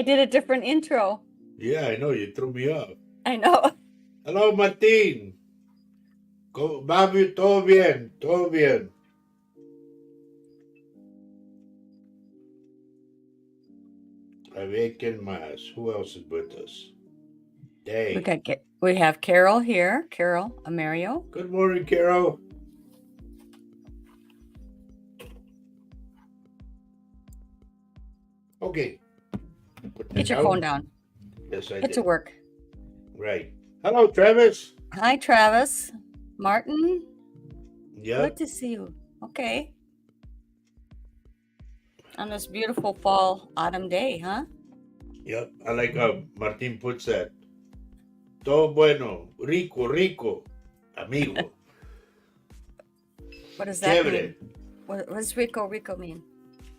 I did a different intro. Yeah, I know. You threw me off. I know. Hello, Martin. Mami, todo bien. Todo bien. A ver, ¿quién más? Who else is with us? Dang. We have Carol here. Carol Amario. Good morning, Carol. Okay. Get your phone down. Yes, I Get did. to work. Right. Hello, Travis. Hi, Travis. Martin. Yep. Good to see you. Okay. On this beautiful fall autumn day, huh? Yep. I like how Martin puts that. Todo bueno. Rico, rico. Amigo. What does that Chévere. mean? What does rico mean?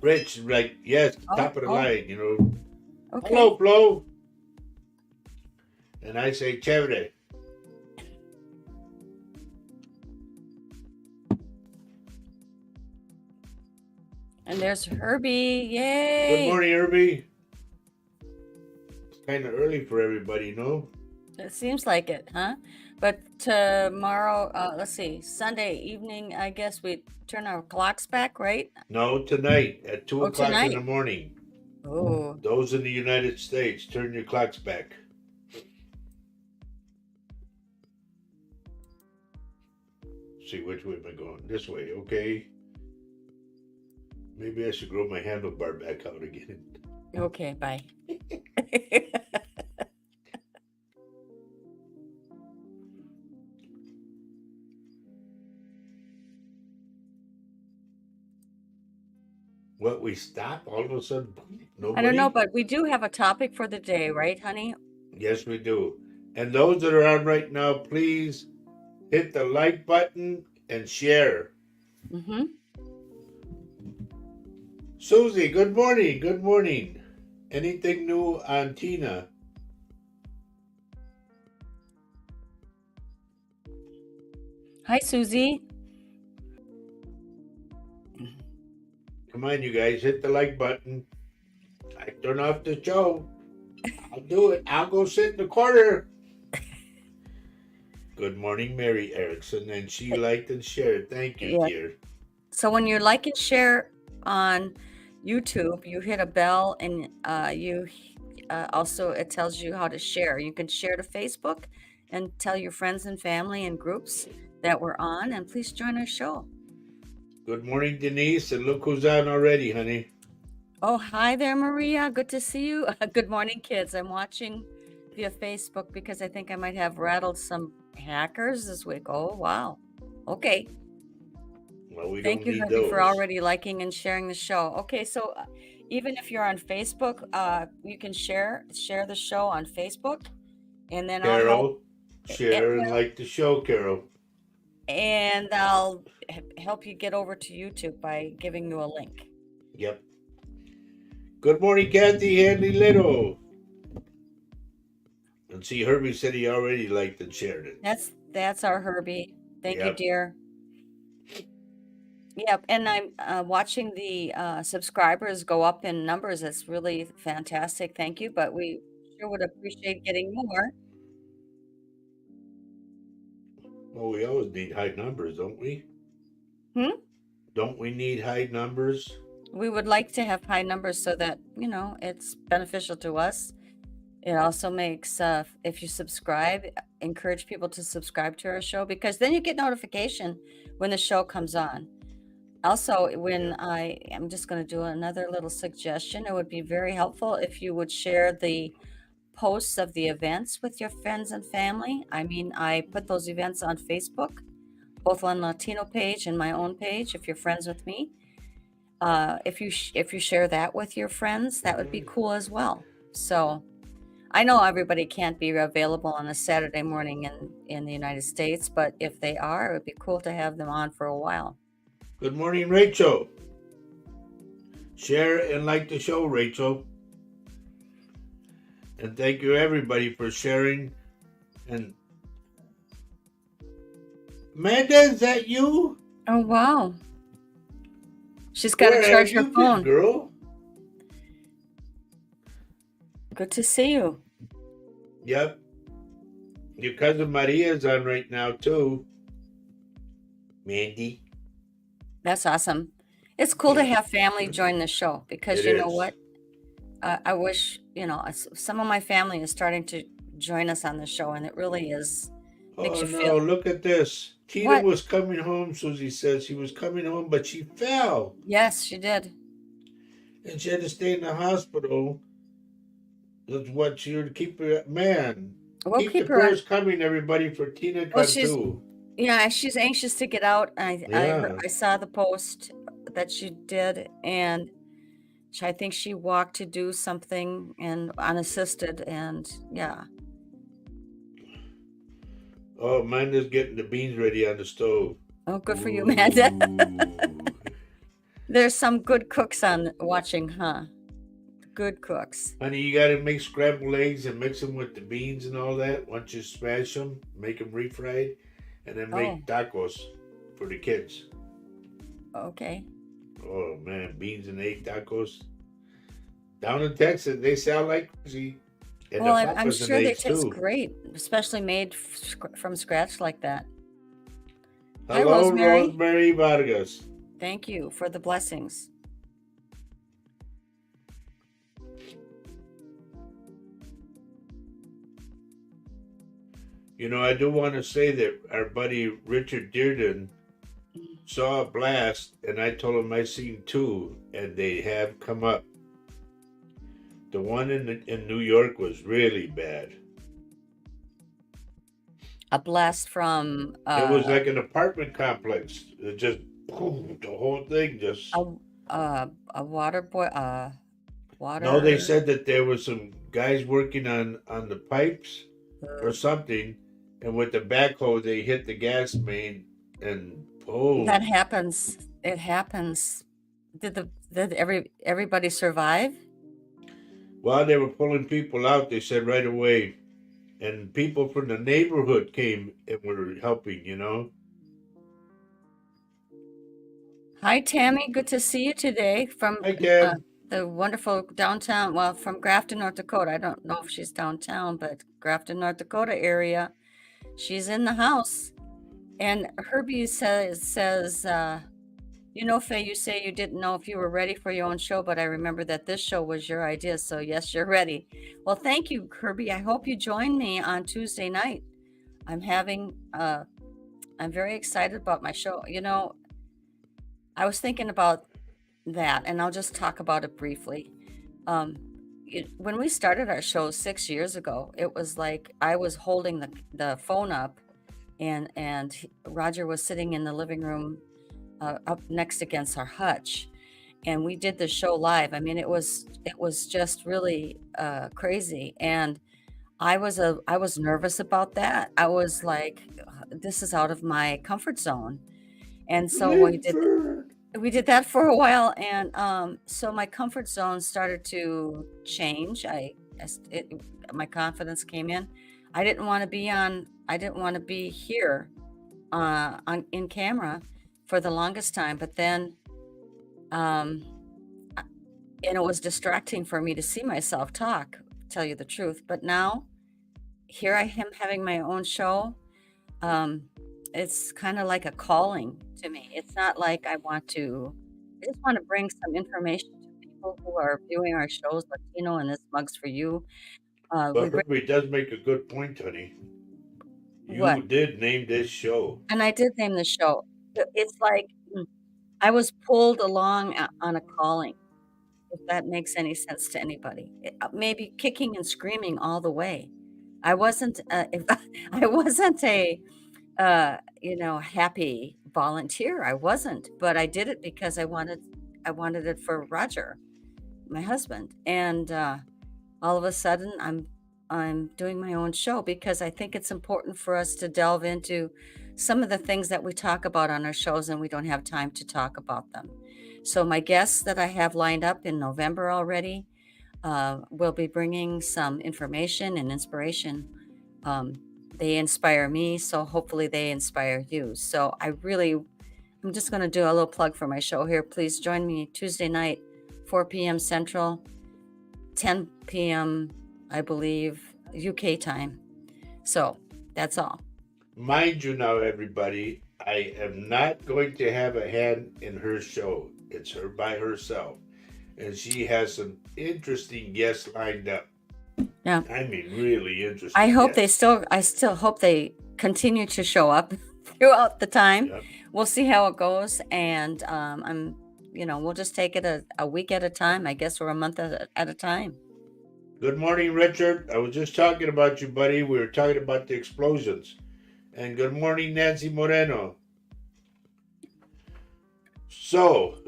Rich, like, yes, top of the line, Okay. Hello, Flo. And I say chévere. And there's Herbie. Yay. Good morning, Herbie. It's kind of early for everybody, no? It seems like it, huh? But tomorrow, let's see, Sunday evening, I guess we turn our clocks back, right? No, tonight at 2 o'clock tonight. in the morning. Oh. Those in the United States, turn your clocks back. See, which way am I going? This way, okay. Maybe I should grow my handlebar back out again. Okay, bye. What, we stop all of a sudden? Nobody? I don't know, but we do have a topic for the day, right, honey? Yes, we do. And those that are on right now, please hit the like button and share. Mm-hmm. Susie, good morning. Good morning. Anything new on Tina? Hi, Susie. Come on, you guys, hit the like button. I turn off the show. I'll do it. I'll go sit in the corner. Good morning, Mary Erickson. And she liked and shared. Thank you, dear. So when you like and share on YouTube, you hit a bell and you also, it tells you how to share. You can share to Facebook and tell your friends and family and groups that we're on, and please join our show. Good morning, Denise, and look who's on already, honey. Oh, hi there, Maria. Good to see you. Good morning, kids. I'm watching via Facebook because I think I might have rattled some hackers this week. Oh, wow. Okay. Well, we Thank don't you, need Herbie, those. for already liking and sharing the show. Okay, so even if you're on Facebook, you can share the show on Facebook, and then Carol, share and like the show, Carol. And I'll help you get over to YouTube by giving you a link. Yep. Good morning, Kathy Hanley Little. And see, Herbie said he already liked and shared it. That's our Herbie. Thank you, dear. Yep, and I'm watching the subscribers go up in numbers. It's really fantastic. Thank you, but we sure would appreciate getting more. Well, we always need high numbers, don't we? Don't we need high numbers? We would like to have high numbers so that, it's beneficial to us. It also makes, if you subscribe, encourage people to subscribe to our show, because then you get notification when the show comes on. Also, when I'm just going to do another little suggestion, it would be very helpful if you would share the posts of the events with your friends and family. I mean, I put those events on Facebook, both on Latino page and my own page, if you're friends with me. If you share that with your friends, that would be cool as well. So I know everybody can't be available on a Saturday morning in the United States, but if they are, it would be cool to have them on for a while. Good morning, Rachel. Share and like the show, Rachel. And thank you, everybody, for sharing. And Amanda, is that you? Oh, wow. She's got to charge her phone. Girl? Good to see you. Yep. Your cousin Maria's on right now too. Mandy. That's awesome. It's cool to Yeah, have family join the show because it you know is. what? I wish, some of my family is starting to join us on the show, and it really makes Oh you feel no, look at this. Tina what? was coming home, Susie says she was coming home, but she fell. Yes, she did. And she had to stay in the hospital. That's what she would keep her man. We'll Keep the keep her on. prayers coming, everybody, for Tina Well, she's Cantu. yeah, she's anxious to get out. Yeah. I saw the post that she did, and I think she walked to do something and unassisted, and yeah. Oh, Amanda's getting the beans ready on the stove. Oh, good for you, Amanda. Ooh. There's some good cooks on watching, huh? Good cooks. Honey, you gotta make scrambled eggs and mix them with the beans and all that. Once you smash them, make them refried, and then Oh, make tacos for the kids. okay. Oh man, beans and egg tacos. Down in Texas, they sell like crazy. And Well, the I'm papas and sure they eggs taste too. great, especially made from scratch like that. Hi, Hello, Rosemary. Rosemary Vargas. Thank you for the blessings. You know, I do want to say that our buddy Richard Dearden saw a blast, and I told him I seen two, and they have come up. The one in New York was really bad. A blast from It was like an apartment complex. It just boom, the whole thing just. a water boy No, they water. said that there was some guys working on the pipes or something, and with the backhoe they hit the gas main, and That boom. happens. It happens. Did everybody survive? While they were pulling people out, they said right away, and people from the neighborhood came and were helping. You know. Hi, Tammy. Good to see you today from Hi, uh, Cam. the wonderful downtown. Well, from Grafton, North Dakota. I don't know if she's downtown, but Grafton, North Dakota area. She's in the house. And Herbie says, Faye, you say you didn't know if you were ready for your own show, but I remember that this show was your idea. So yes, you're ready. Well, thank you, Herbie. I hope you join me on Tuesday night. I'm having I'm very excited about my show. I was thinking about that, and I'll just talk about it briefly. Um, when we started our show 6 years ago, it was like I was holding the phone up, and Roger was sitting in the living room up next against our hutch, and we did the show live. I mean, it was just really crazy, and I was nervous about that. I was like, this is out of my comfort zone, and so Clifford. we did that for a while, and so my comfort zone started to change. My confidence came in. I didn't want to be here in camera for the longest time, but then um I- and it was distracting for me to see myself talk, tell you the truth. But now here I am having my own show. um it's kind of like a calling to me. It's not like I just want to bring some information to people who are viewing our shows, Latino and This Mug's for You. We But bring Herbie does make a good point, honey. what? You did name this show. And I did name the show. It's like I was pulled along on a calling, if that makes any sense to anybody. Maybe kicking and screaming all the way. I wasn't, if I wasn't a, happy volunteer. I wasn't, but I did it because I wanted it for Roger, my husband. And all of a sudden, I'm doing my own show because I think it's important for us to delve into some of the things that we talk about on our shows, and we don't have time to talk about them. So my guests that I have lined up in November already will be bringing some information and inspiration. Um, they inspire me, so hopefully they inspire you. So I'm just going to do a little plug for my show here. Please join me Tuesday night, 4 p.m. Central, 10 p.m. I believe, UK time. So that's all. Mind you now, everybody, I am not going to have a hand in her show. It's her by herself. And she has some interesting guests lined up. Yeah. I mean, really I interesting hope guests. I still hope they continue to show up throughout the time. Yep. We'll see how it goes. And we'll just take it a week at a time, I guess, or a month at a time. Good morning, Richard. I was just talking about you, buddy. We were talking about the explosions. And good morning, Nancy Moreno. So,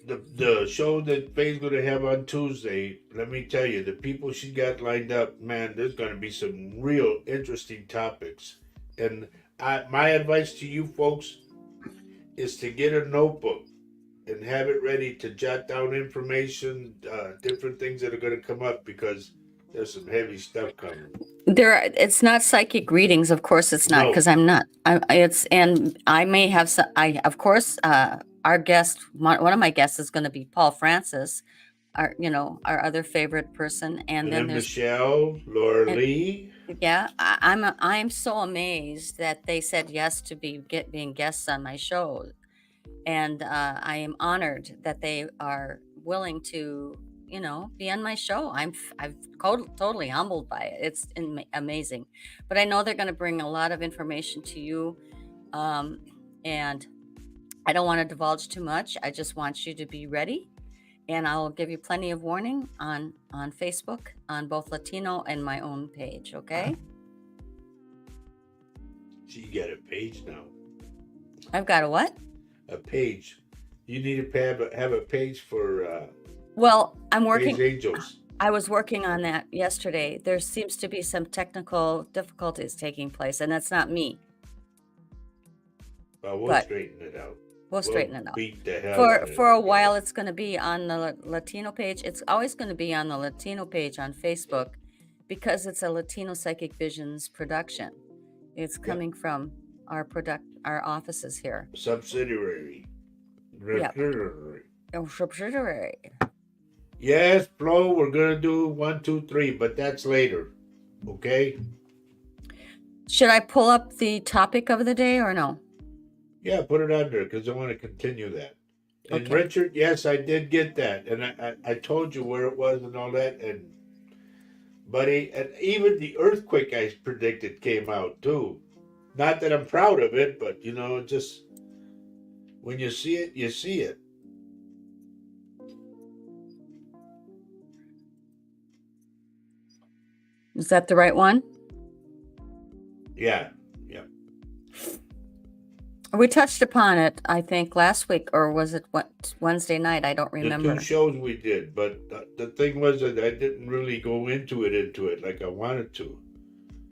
the show that Faye's going to have on Tuesday, let me tell you, the people she got lined up, man, there's going to be some real interesting topics. And my advice to you folks is to get a notebook and have it ready to jot down information, different things that are going to come up because there's some heavy stuff coming. It's not psychic readings, of course it's not, No. because I'm not. And I may have some. Of course, our guest, one of my guests is going to be Paul Francis, our other favorite person, and then there's Michelle, Laura and, Lee. yeah, I'm so amazed that they said yes to being guests on my show, and I am honored that they are willing to be on my show. I'm totally humbled by it. It's amazing, but I know they're going to bring a lot of information to you, and I don't want to divulge too much. I just want you to be ready, and I'll give you plenty of warning on Facebook, on both Latino and my own page. Okay. She got a page now. I've got a what? A page. You need to have a page for Well, I'm working. Faye's Angels. I was working on that yesterday. There seems to be some technical difficulties taking place, and that's not me. Well, we'll But straighten it out. we'll straighten it out. Beat the hell out of it. For a while, it's going to be on the Latino page. It's always going to be on the Latino page on Facebook because it's a Latino Psychic Visions production. It's coming from our offices here. Subsidiary. Yep. Subsidiary. Yes, Flo, we're gonna do 1, 2, 3, but that's later. Okay? Should I pull up the topic of the day or no? Yeah, put it on there because I want to continue that. And Okay. Richard, yes, I did get that, and I told you where it was and all that, and buddy, and even the earthquake I predicted came out too. Not that I'm proud of it, but just when you see it, you see it. Is that the right one? Yeah. We touched upon it, I think, last week, or was it Wednesday night? I don't remember. The 2 shows we did, but the thing was that I didn't really go into it like I wanted to.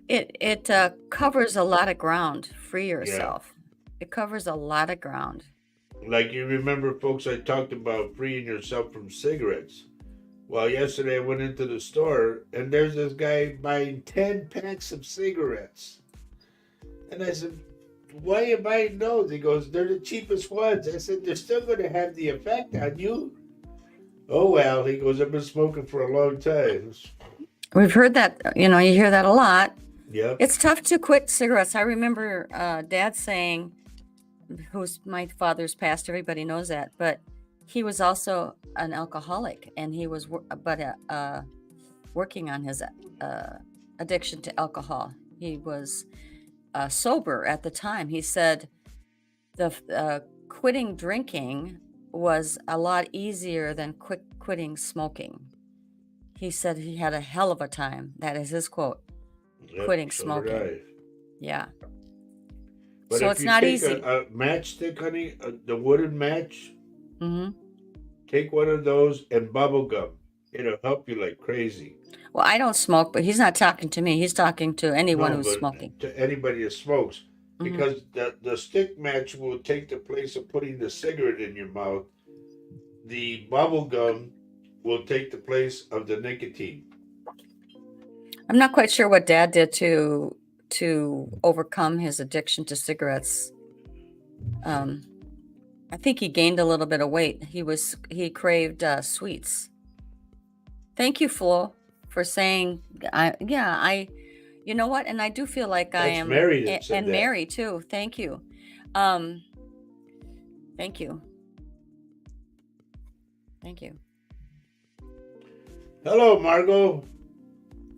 It covers a lot of ground. Free yourself. Yeah. It covers a lot of ground. Like you remember, folks, I talked about freeing yourself from cigarettes. Well, yesterday I went into the store and there's this guy buying 10 packs of cigarettes. And I said, why are you buying those? He goes, they're the cheapest ones. I said, they're still going to have the effect on you. Oh, well, he goes, I've been smoking for a long time. We've heard that, you hear that a lot. Yep. It's tough to quit cigarettes. I remember Dad saying, my father's passed, everybody knows that, but he was also an alcoholic, and he was working on his addiction to alcohol. He was sober at the time. He said the quitting drinking was a lot easier than quitting smoking. He said he had a hell of a time. That is his quote. Yep, quitting so smoking. Yeah. But so if it's you not take easy. A matchstick, honey, the wooden match, Mm-hmm. take one of those and bubble gum. It'll help you like crazy. Well, I don't smoke, but he's not talking to me. He's talking to anyone who's smoking. To anybody that smokes. Because the stick match will take the place of putting the cigarette in your mouth. The bubble gum will take the place of the nicotine. I'm not quite sure what Dad did to overcome his addiction to cigarettes. I think he gained a little bit of weight. He craved sweets. Thank you, Flo, for saying, you know what? And I do feel like I That's am, Mary that said and that. Mary too. Thank you. Um, thank you. Thank you. Hello, Margot.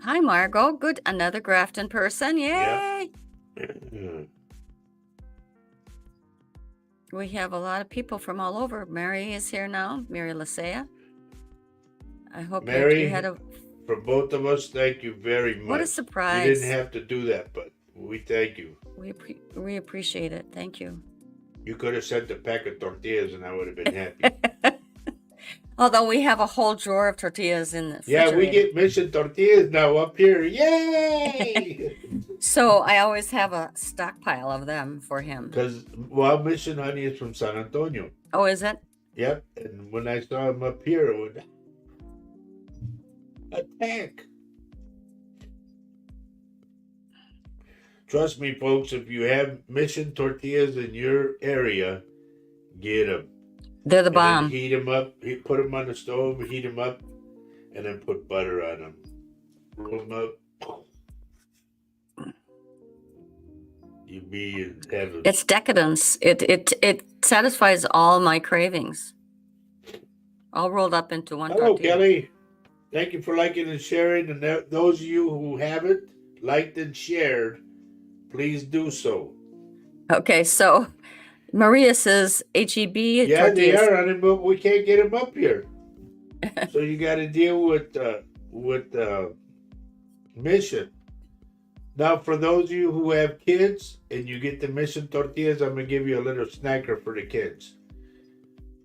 Hi, Margot. Good. Another Grafton person. Yay. Yeah. We have a lot of people from all over. Mary is here now. Mary Lasea. I hope Mary, you had a. for both of us, thank you very much. What a You surprise. didn't have to do that, but we thank you. We appreciate it. Thank you. You could have sent a pack of tortillas and I would have been happy. Although we have a whole drawer of tortillas in the refrigerator. Yeah, we get Mission Tortillas now up here. Yay! So I always have a stockpile of them for him. Because, Mission Honey is from San Antonio. Oh, is it? Yep. And when I saw him up here, it would attack. Trust me, folks, if you have Mission Tortillas in your area, get them. They're the And bomb. then heat them up. Put them on the stove, heat them up, and then put butter on them. Roll them up. You be in heaven. It's decadence. It satisfies all my cravings. All rolled up into one Hello, tortilla. Kelly. Thank you for liking and sharing. And those of you who haven't liked and shared, please do so. Okay, so Maria says HEB Yeah, tortillas. they are on it, but we can't get them up here. So you got to deal with Mission. Now, for those of you who have kids and you get the Mission tortillas, I'm going to give you a little snacker for the kids.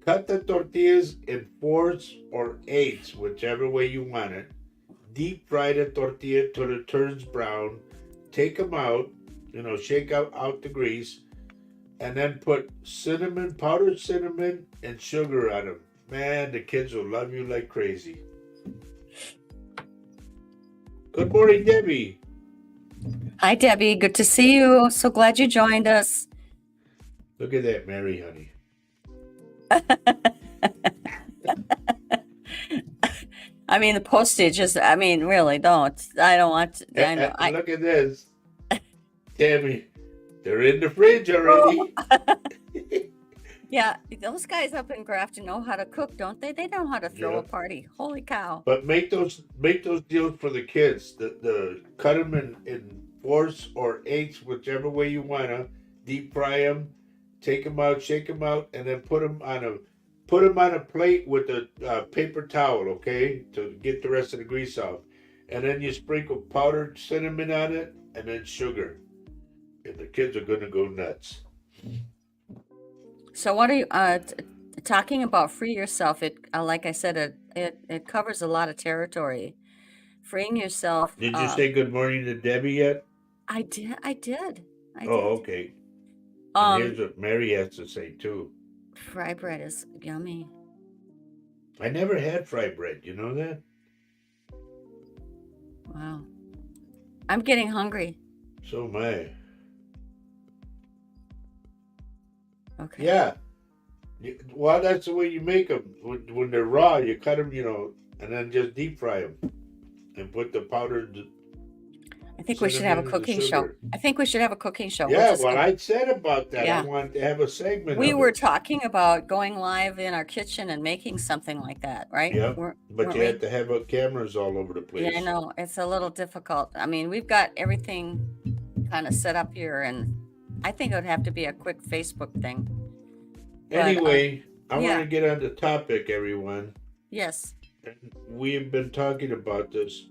Cut the tortillas in 4s or 8s, whichever way you want it. Deep fry the tortilla till it turns brown. Take them out, shake out the grease, and then put powdered cinnamon, and sugar on them. Man, the kids will love you like crazy. Good morning, Debbie. Hi, Debbie. Good to see you. So glad you joined us. Look at that, Mary, honey. I mean, the postage is, really, don't. I don't want to. I know. Look at this. Tammy, they're in the fridge already. Yeah, those guys up in Grafton know how to cook, don't they? They know how to throw a party. Holy cow. But make those deals for the kids. The cut them in 4s or 8s, whichever way you want to. Deep fry them, take them out, shake them out, and then put them on a plate with a paper towel, okay, to get the rest of the grease off. And then you sprinkle powdered cinnamon on it, and then sugar. And the kids are going to go nuts. So what are you talking about? Free yourself. It like I said, it covers a lot of territory. Freeing yourself. Did you say good morning to Debbie yet? I did. Okay. And here's what Mary has to say too. Fry bread is yummy. I never had fried bread. You know that? Wow. I'm getting hungry. So am I. Okay. Yeah. Well, that's the way you make them. When they're raw, you cut them, and then just deep fry them. And put the powdered. I think we should have a cooking show. Yeah, I said about that. Yeah. I wanted to have a segment. We were talking about going live in our kitchen and making something like that, right? Yeah. But you had to have cameras all over the place. Yeah, I know. It's a little difficult. I mean, we've got everything kind of set up here, and I think it would have to be a quick Facebook thing. Anyway, I want to get on the topic, everyone. Yes. We've been talking about this.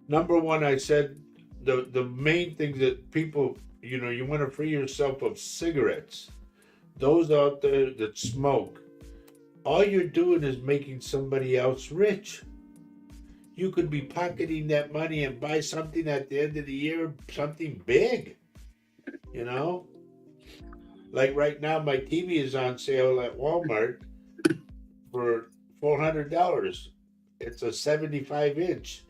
Number one, I said the main thing that people, you want to free yourself of cigarettes. Those out there that smoke, all you're doing is making somebody else rich. You could be pocketing that money and buy something at the end of the year, something big, Like right now, my TV is on sale at Walmart for $400. It's a 75-inch.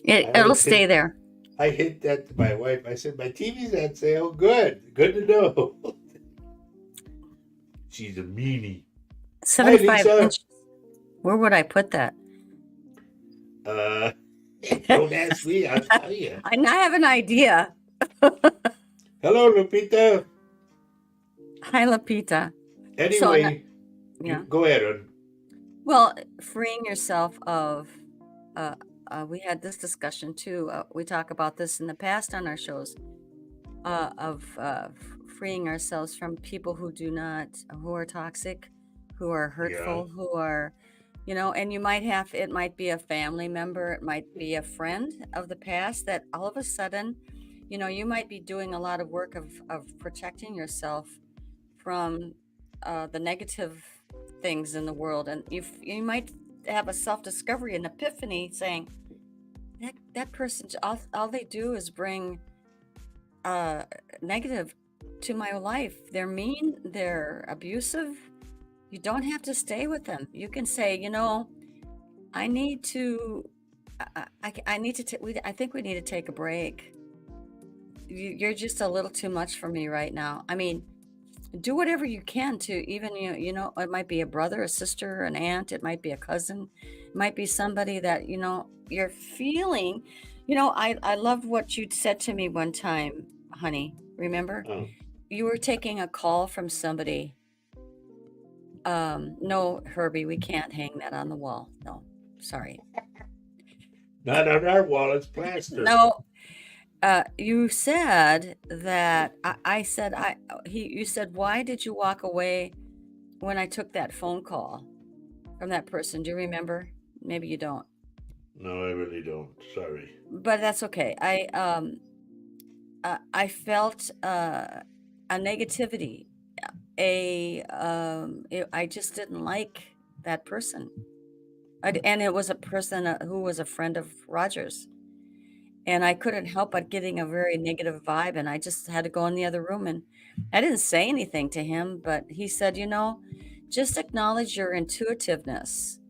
It'll stay there. I hit that to my wife. I said, my TV's on sale. Good to know. She's a meanie. 75 inches. Where would I put that? Uh, don't ask me. I'll tell you. I have an idea. Hello, Lupita. Hi, Lapita. So, Anyway, you yeah. go ahead. On. Well, freeing yourself of, uh, we had this discussion too. We talk about this in the past on our shows, of freeing ourselves from people who are toxic, who are Yeah. hurtful, who are, and it might be a family member, it might be a friend of the past that all of a sudden, you might be doing a lot of work of protecting yourself from the negative things in the world, and you might have a self-discovery, an epiphany, saying that person, all they do is bring negative to my life. They're mean, they're abusive. You don't have to stay with them. You can say, I need to I need to I think we need to take a break. You're just a little too much for me right now. I mean, do whatever you can to, even, it might be a brother, a sister, an aunt, it might be a cousin, it might be somebody that, you're feeling. I loved what you said to me one time, honey. Remember? Oh. You were taking a call from somebody. No, Herbie, we can't hang that on the wall. No, sorry. Not on our wall. It's plaster. No, you said that you said, why did you walk away when I took that phone call from that person? Do you remember? Maybe you don't, No, I really don't. Sorry. but that's okay. I felt a negativity. I just didn't like that person. And it was a person who was a friend of Roger's. And I couldn't help but getting a very negative vibe. And I just had to go in the other room. And I didn't say anything to him, but he said, just acknowledge your intuitiveness.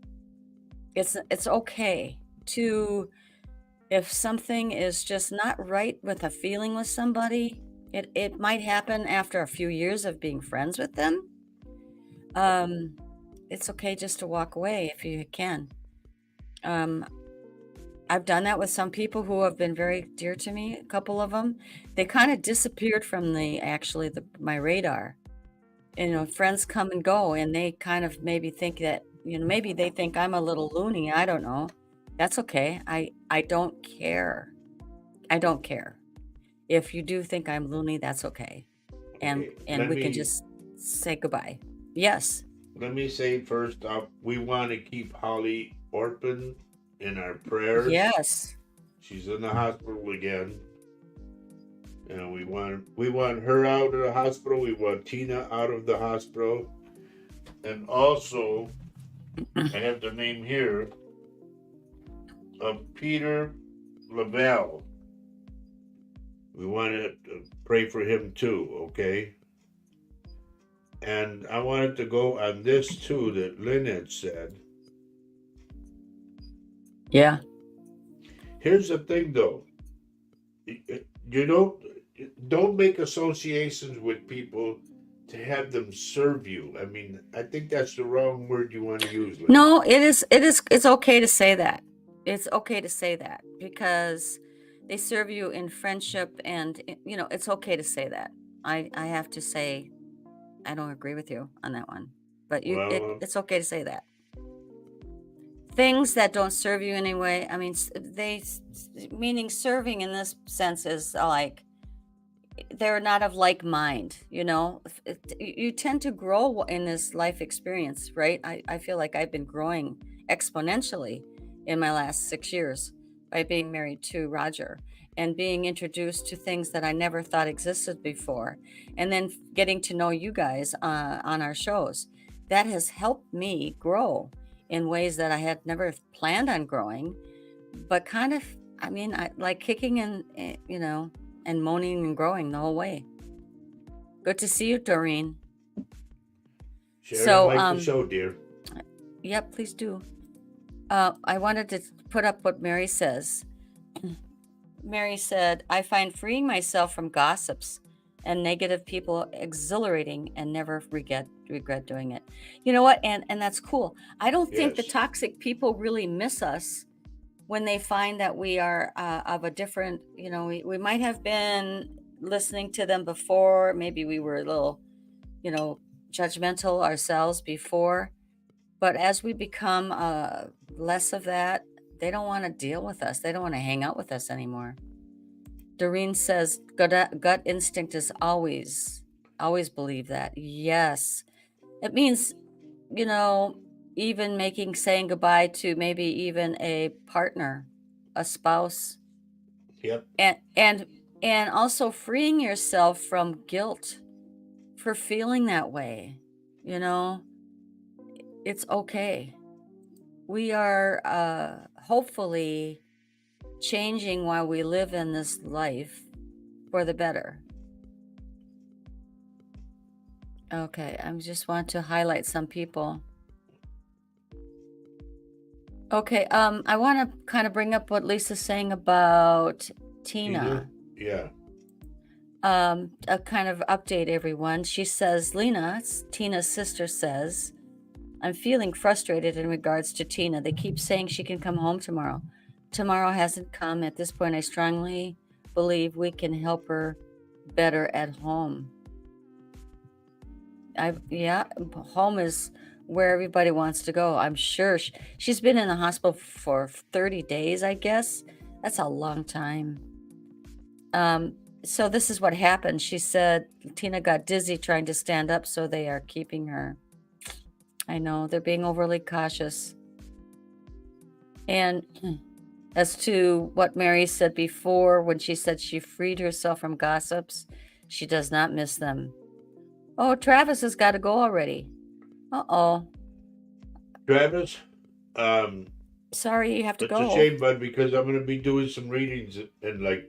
It's okay to, if something is just not right with a feeling with somebody, it might happen after a few years of being friends with them. It's okay just to walk away if you can. I've done that with some people who have been very dear to me. A couple of them, they kind of disappeared from my radar. Friends come and go, and they kind of maybe think that, maybe they think I'm a little loony. I don't know. That's okay. I don't care. I don't care. If you do think I'm loony, that's okay. And we can just say goodbye. Yes. Let me say first off, we want to keep Holly Orphan in our prayers. Yes. She's in the hospital again. And we want her out of the hospital. We want Tina out of the hospital. And also, I have the name here of Peter Lavelle. We want to pray for him too, okay? And I wanted to go on this too that Lynn had said. Yeah. Here's the thing though. You don't make associations with people to have them serve you. I mean, I think that's the wrong word you want to use. Lynn. No, it's okay to say that. It's okay to say that because they serve you in friendship, and it's okay to say that. I have to say I don't agree with you on that one, but it's okay to say that. Things that don't serve you anyway, I mean, meaning serving in this sense is like they're not of like mind, you tend to grow in this life experience, right? I feel like I've been growing exponentially in my last 6 years by being married to Roger and being introduced to things that I never thought existed before, and then getting to know you guys on our shows. That has helped me grow in ways that I had never planned on growing, but kind of, I mean, I like kicking and, and moaning and growing the whole way. Good to see you, Doreen. Share the show, dear. Yep, please do. I wanted to put up what Mary says. Mary said, I find freeing myself from gossips and negative people exhilarating and never regret doing it. You know what? And that's cool. I don't think the toxic people really miss us. when they find that we are of a different, we might have been listening to them before. Maybe we were a little, judgmental ourselves before. But as we become less of that, they don't want to deal with us. They don't want to hang out with us anymore. Doreen says gut instinct is always believe that. Yes. It means, even saying goodbye to maybe even a partner, a spouse, Yep. and also freeing yourself from guilt for feeling that way. It's okay. We are hopefully changing while we live in this life for the better. Okay, I just want to highlight some people. Okay, I want to kind of bring up what Lisa's saying about Tina. Yeah. A kind of update, everyone. She says, Lena, Tina's sister, says, I'm feeling frustrated in regards to Tina. They keep saying she can come home tomorrow. Tomorrow hasn't come. At this point, I strongly believe we can help her better at home. Home is where everybody wants to go. I'm sure she's been in the hospital for 30 days, I guess. That's a long time. So this is what happened. She said Tina got dizzy trying to stand up, so they are keeping her. I know, they're being overly cautious. And as to what Mary said before, when she said she freed herself from gossips, she does not miss them. Oh, Travis has got to go already. Uh-oh. Travis, sorry you have to go. It's a shame, bud, because I'm going to be doing some readings in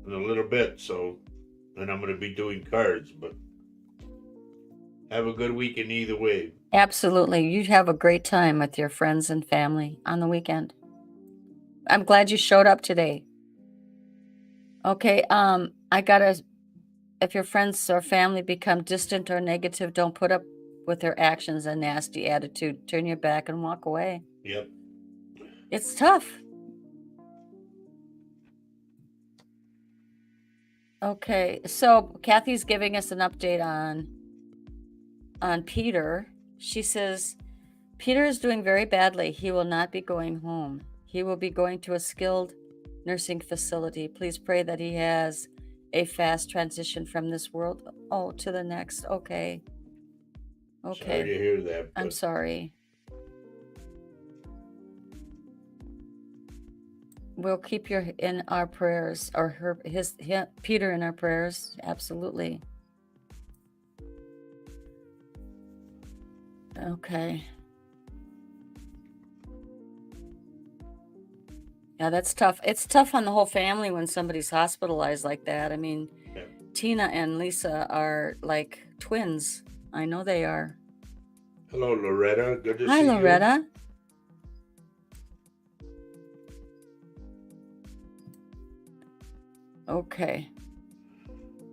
a little bit, and I'm going to be doing cards, but have a good weekend either way. Absolutely. You have a great time with your friends and family on the weekend. I'm glad you showed up today. Okay, if your friends or family become distant or negative, don't put up with their actions and nasty attitude. Turn your back and walk away. Yep. It's tough. Okay, so Kathy's giving us an update on Peter. She says, Peter is doing very badly. He will not be going home. He will be going to a skilled nursing facility. Please pray that he has a fast transition from this world to the next. Okay. Sorry to hear that. I'm sorry. We'll keep in our prayers, or Peter in our prayers. Absolutely. Okay. Yeah, that's tough. It's tough on the whole family when somebody's hospitalized like that. I mean, yeah. Tina and Lisa are like twins. I know they are. Hello, Loretta. Good to see you. Hi, Loretta. Okay.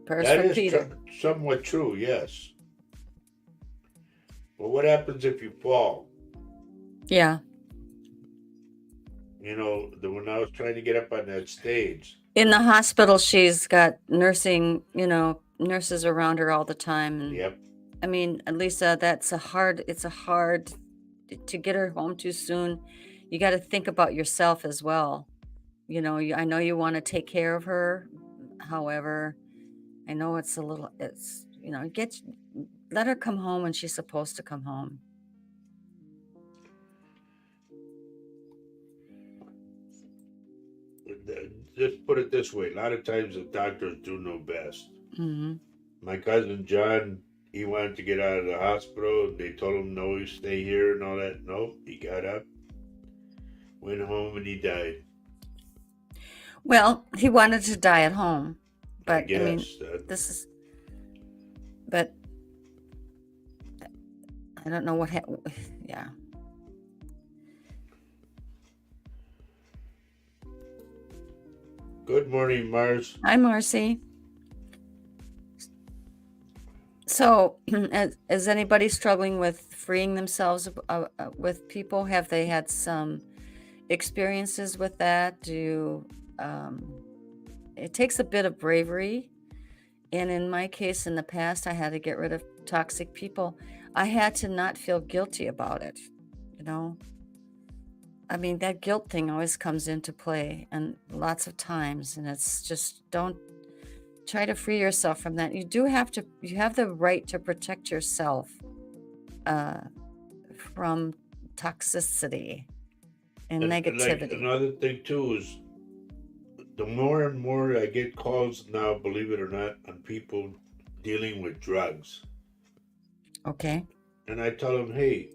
Prayers for Peter. Somewhat true, yes. Well, what happens if you fall? Yeah. When I was trying to get up on that stage. In the hospital, she's got nurses around her all the time. And, yep. I mean, Lisa, it's a hard to get her home too soon. You got to think about yourself as well. I know you want to take care of her. However, I know let her come home when she's supposed to come home. Just put it this way. A lot of times the doctors do know best. Mm-hmm. My cousin John, he wanted to get out of the hospital. They told him, no, you stay here and all that. Nope, he got up, went home, and he died. Well, he wanted to die at home. But, I mean, but I don't know what happened. Yeah. Good morning, Mars. Hi, Marcy. So, is anybody struggling with freeing themselves with people? Have they had some experiences with that? It takes a bit of bravery. And in my case, in the past, I had to get rid of toxic people. I had to not feel guilty about it, you know? I mean, that guilt thing always comes into play and lots of times, and it's just don't try to free yourself from that. You have the right to protect yourself uh, from toxicity and And like negativity. another thing too is the more and more I get calls now, believe it or not, on people dealing with drugs. Okay. And I tell them, hey,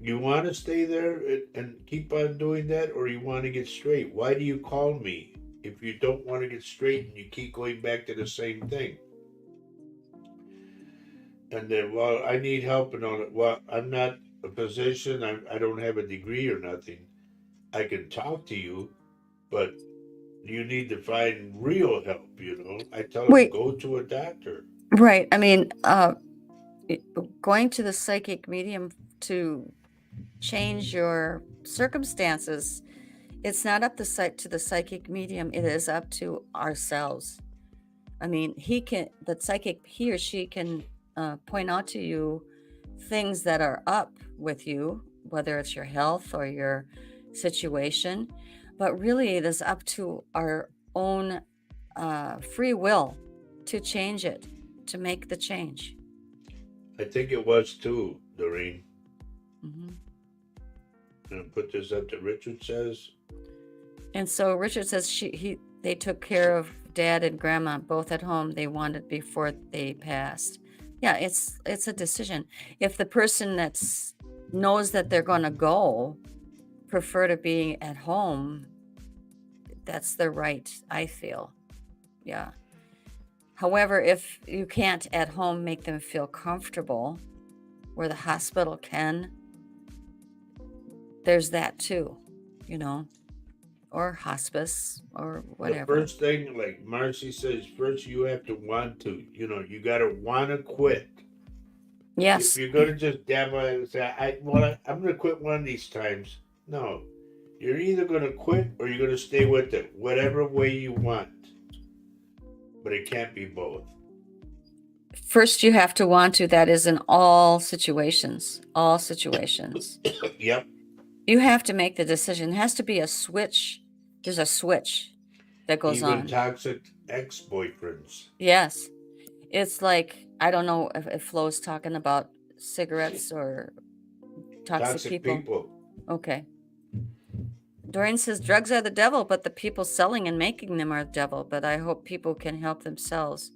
you want to stay there and keep on doing that, or you want to get straight? Why do you call me if you don't want to get straight and you keep going back to the same thing? And then, well, I need help and all that. Well, I'm not a physician. I don't have a degree or nothing. I can talk to you, but you need to find real help. I tell them Wait, go to a doctor. right. I mean, going to the psychic medium to change your circumstances, it's not up to the psychic medium, it is up to ourselves. I mean, he or she can point out to you things that are up with you, whether it's your health or your situation, but really it is up to our own free will to change it, to make the change. I think it was too, Doreen. Hmm. And put this up that Richard says. And so Richard says they took care of dad and grandma both at home. They wanted before they passed. Yeah, it's a decision. If the person that's knows that they're going to go prefer to be at home, that's their right, I feel. Yeah. However, if you can't at home make them feel comfortable, where the hospital can, there's that too, you know, or hospice or The whatever. first thing, like Marcy says, first you have to want to. You got to want to quit. If Yes. you're gonna just dabble and say, I'm gonna quit one of these times. No, you're either gonna quit or you're gonna stay with it, whatever way you want. But it can't be both. First, you have to want to. That is in all situations. All situations. Yep. You have to make the decision. It has to be a switch. There's a switch that goes Even on. toxic ex-boyfriends. Yes. It's like, I don't know if Flo's talking about cigarettes or toxic Toxic people. people. Okay. Doreen says drugs are the devil, but the people selling and making them are the devil. But I hope people can help themselves.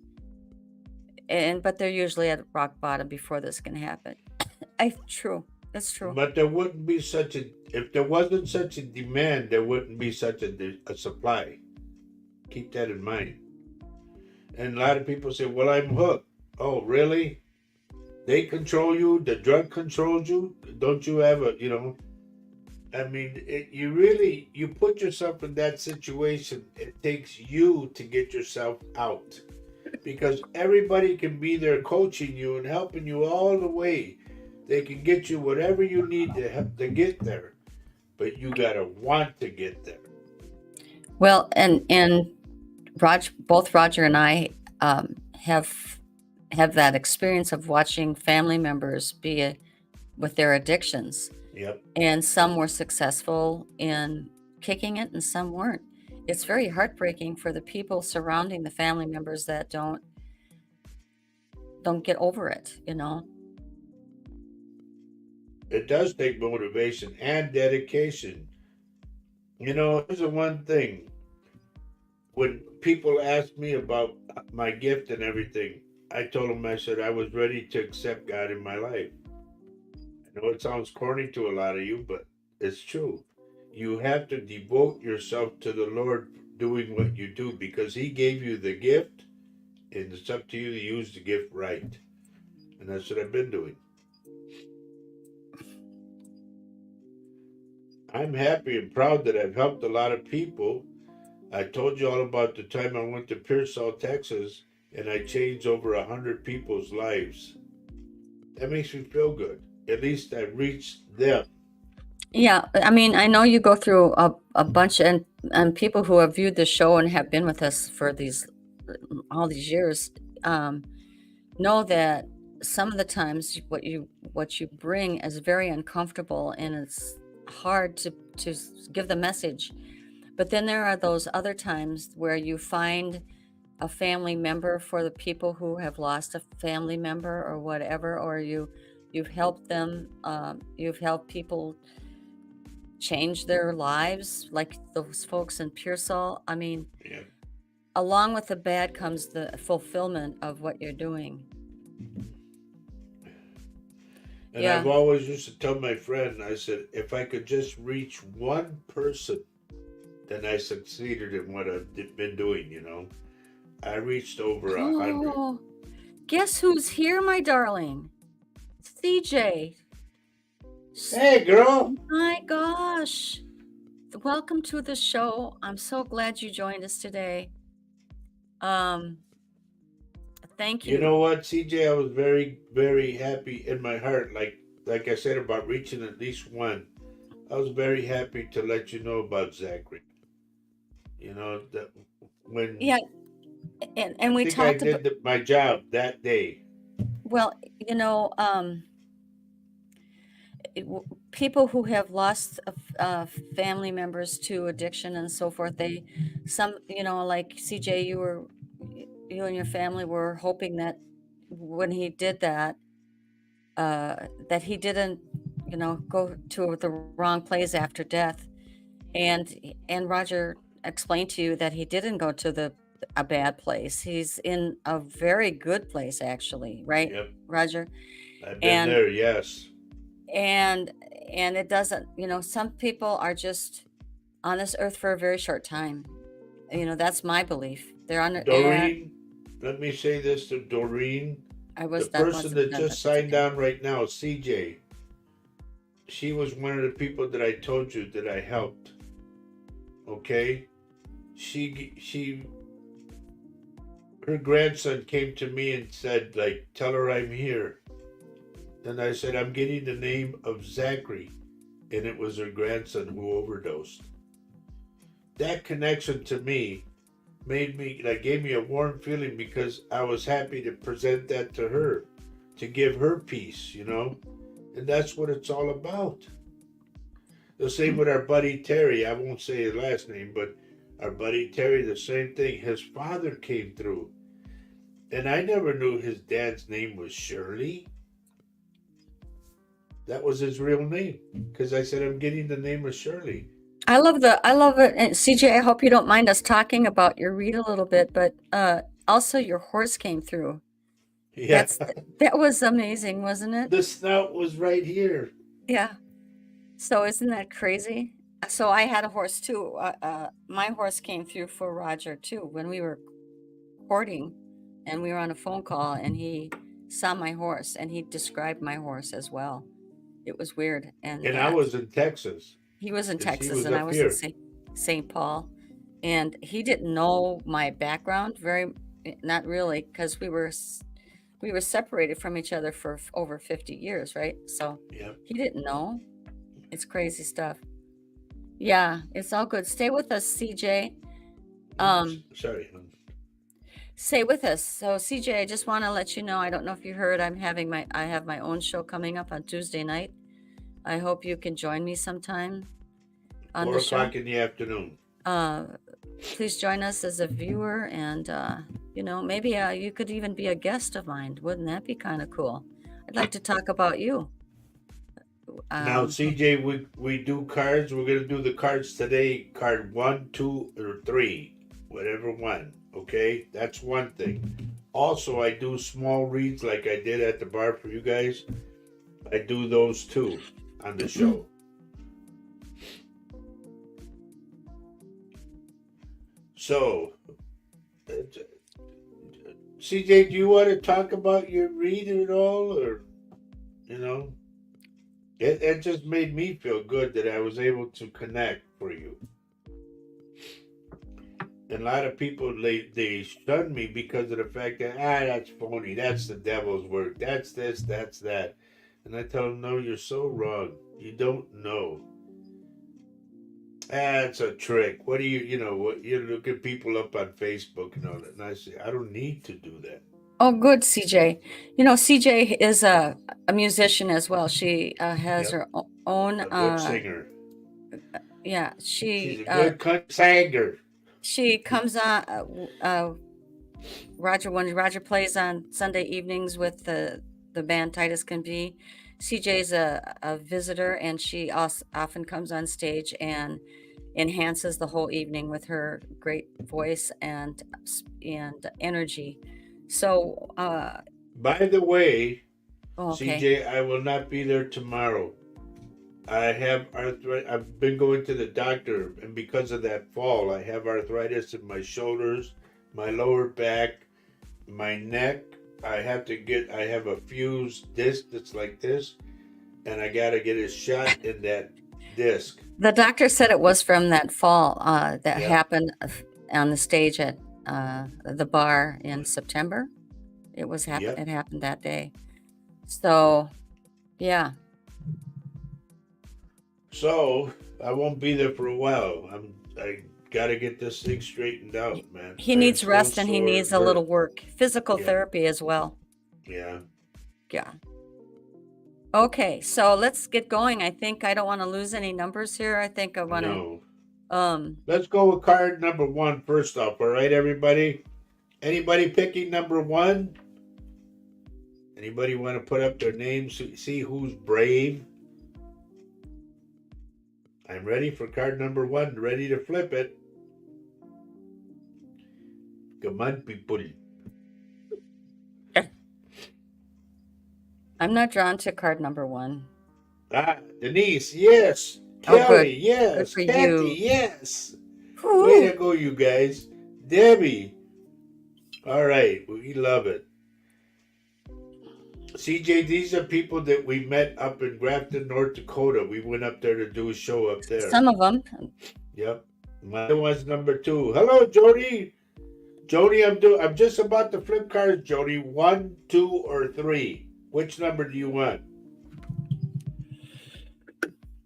But they're usually at rock bottom before this can happen. True. That's true. But there wouldn't be if there wasn't such a demand, there wouldn't be such a supply. Keep that in mind. And a lot of people say, well, I'm hooked. Oh, really? They control you? The drug controls you? Don't you have I mean, you put yourself in that situation. It takes you to get yourself out. Because everybody can be there coaching you and helping you all the way. They can get you whatever you need to get there. But you got to want to get there. Well, and both Roger and I have that experience of watching family members be with their addictions. Yep. And some were successful in kicking it and some weren't. It's very heartbreaking for the people surrounding the family members that don't get over it, you know. It does take motivation and dedication. Here's the one thing. When people ask me about my gift and everything, I told them, I said, I was ready to accept God in my life. I know it sounds corny to a lot of you, but it's true. You have to devote yourself to the Lord doing what you do because He gave you the gift, and it's up to you to use the gift right. And that's what I've been doing. I'm happy and proud that I've helped a lot of people. I told you all about the time I went to Pearsall, Texas, and I changed over 100 people's lives. That makes me feel good. At least I reached them. Yeah, I mean, I know you go through a bunch, and people who have viewed the show and have been with us for these all these years, um, know that some of the times what you bring is very uncomfortable and it's hard to give the message. But then there are those other times where you find a family member for the people who have lost a family member or whatever, or you've helped them, you've helped people change their lives, like those folks in Pearsall. I mean, Yeah. along with the bad comes the fulfillment of what you're doing. And I've Yeah. always used to tell my friend, I said, if I could just reach one person, then I succeeded in what I've been doing, you know. I reached over 100. Oh, guess who's here, my darling? CJ. Hey, girl. My gosh. Welcome to the show. I'm so glad you joined us today. Um, thank You you. know what, CJ? I was very, very happy in my heart. Like I said about reaching at least one. I was very happy to let you know about Zachary. You know that when Yeah, I and we think I talked about, did my job that day. well, you know, people who have lost family members to addiction and so forth, they, some, like CJ, you and your family were hoping that when he did that, that he didn't, go to the wrong place after death. And Roger explained to you that he didn't go to a bad place. He's in a very good place, actually, right, Yep, Roger? I've been And there. Yes, and and it doesn't, some people are just on this earth for a very short time. That's my belief. They're on and Doreen. Let me say this to Doreen, the that person wasn't that done, just but that's signed okay. down right now, CJ. She was one of the people that I told you that I helped. Okay, she her grandson came to me and said, like, tell her I'm here. Then I said, I'm getting the name of Zachary, and it was her grandson who overdosed. That connection to me made me, like, gave me a warm feeling because I was happy to present that to her, to give her peace, you know? And that's what it's all about. The same with our buddy Terry. I won't say his last name, but our buddy Terry, the same thing. His father came through. And I never knew his dad's name was Shirley. That was his real name. Because I said, I'm getting the name of Shirley. I love it. And CJ, I hope you don't mind us talking about your read a little bit, but also your horse came through. Yeah. That was amazing, wasn't it? The snout was right here. Yeah. So isn't that crazy? So I had a horse too. My horse came through for Roger too when we were courting, and we were on a phone call, and he saw my horse and he described my horse as well. It was weird, and And I that was in Texas. he was in And he Texas was and I up was in here. St. Paul, and he didn't know my background not really, because we were separated from each other for over 50 years, right? So Yep. he didn't know. It's crazy stuff. Yeah, it's all good. Stay with us, CJ. Um, Sorry. Stay with us. So CJ, I just want to let you know, I don't know if you heard, I have my own show coming up on Tuesday night. I hope you can join me sometime on Four the show. o'clock in the afternoon. Uh, please join us as a viewer, and maybe you could even be a guest of mine. Wouldn't that be kind of cool? I'd like to talk about you. Now, Um, CJ, we do cards. We're gonna do the cards today. Card 1, 2, or 3, whatever one. Okay, that's one thing. Also, I do small reads like I did at the bar for you guys. I do those too on the show. So, CJ, do you want to talk about your read at all, or you know? It just made me feel good that I was able to connect for you. And a lot of people they shun me because of the fact that that's phony, that's the devil's work, that's this, that's that. And I tell them, no, you're so wrong. You don't know. That's a trick. What do what you look at people up on Facebook and all that. And I say, I don't need to do that. Oh, good, CJ. CJ is a musician as well. She has Yep. her own, A good singer. yeah, She's a good country singer. she comes on, when Roger plays on Sunday evenings with the band Titus Can Be. CJ's a visitor, and she also often comes on stage and enhances the whole evening with her great voice and energy. So, By the way, okay. CJ, I will not be there tomorrow. I have arthritis. I've been going to the doctor, and because of that fall, I have arthritis in my shoulders, my lower back, my neck. I have a fused disc that's like this, and I got to get a shot in that disc. The doctor said it was from that fall that Yep. happened on the stage at the bar in September. Yep. It happened that day. So, yeah. So I won't be there for a while. I got to get this thing straightened out, man. He I am needs so rest and he sore needs and a hurt. little work. Physical Yeah. therapy as well. Yeah. Yeah. Okay, so let's get going. I think I don't want to lose any numbers here. I think I want to No. Let's go with card number 1 first off. All right, everybody. Anybody picking number 1? Anybody want to put up their names? See who's brave? I'm ready for card number 1. Ready to flip it. Come on, people. I'm not drawn to card number 1. Denise, yes. Oh, Kelly, good. yes. Good for Kathy, you. yes. Whew. Way to go, you guys. Debbie. All right, we love it. CJ, these are people that we met up in Grafton, North Dakota. We went up there to do a show up there. Some of them. Yep. My one's number 2. Hello, Jody. Jody, I'm just about to flip cards, Jody. 1, 2, or 3. Which number do you want?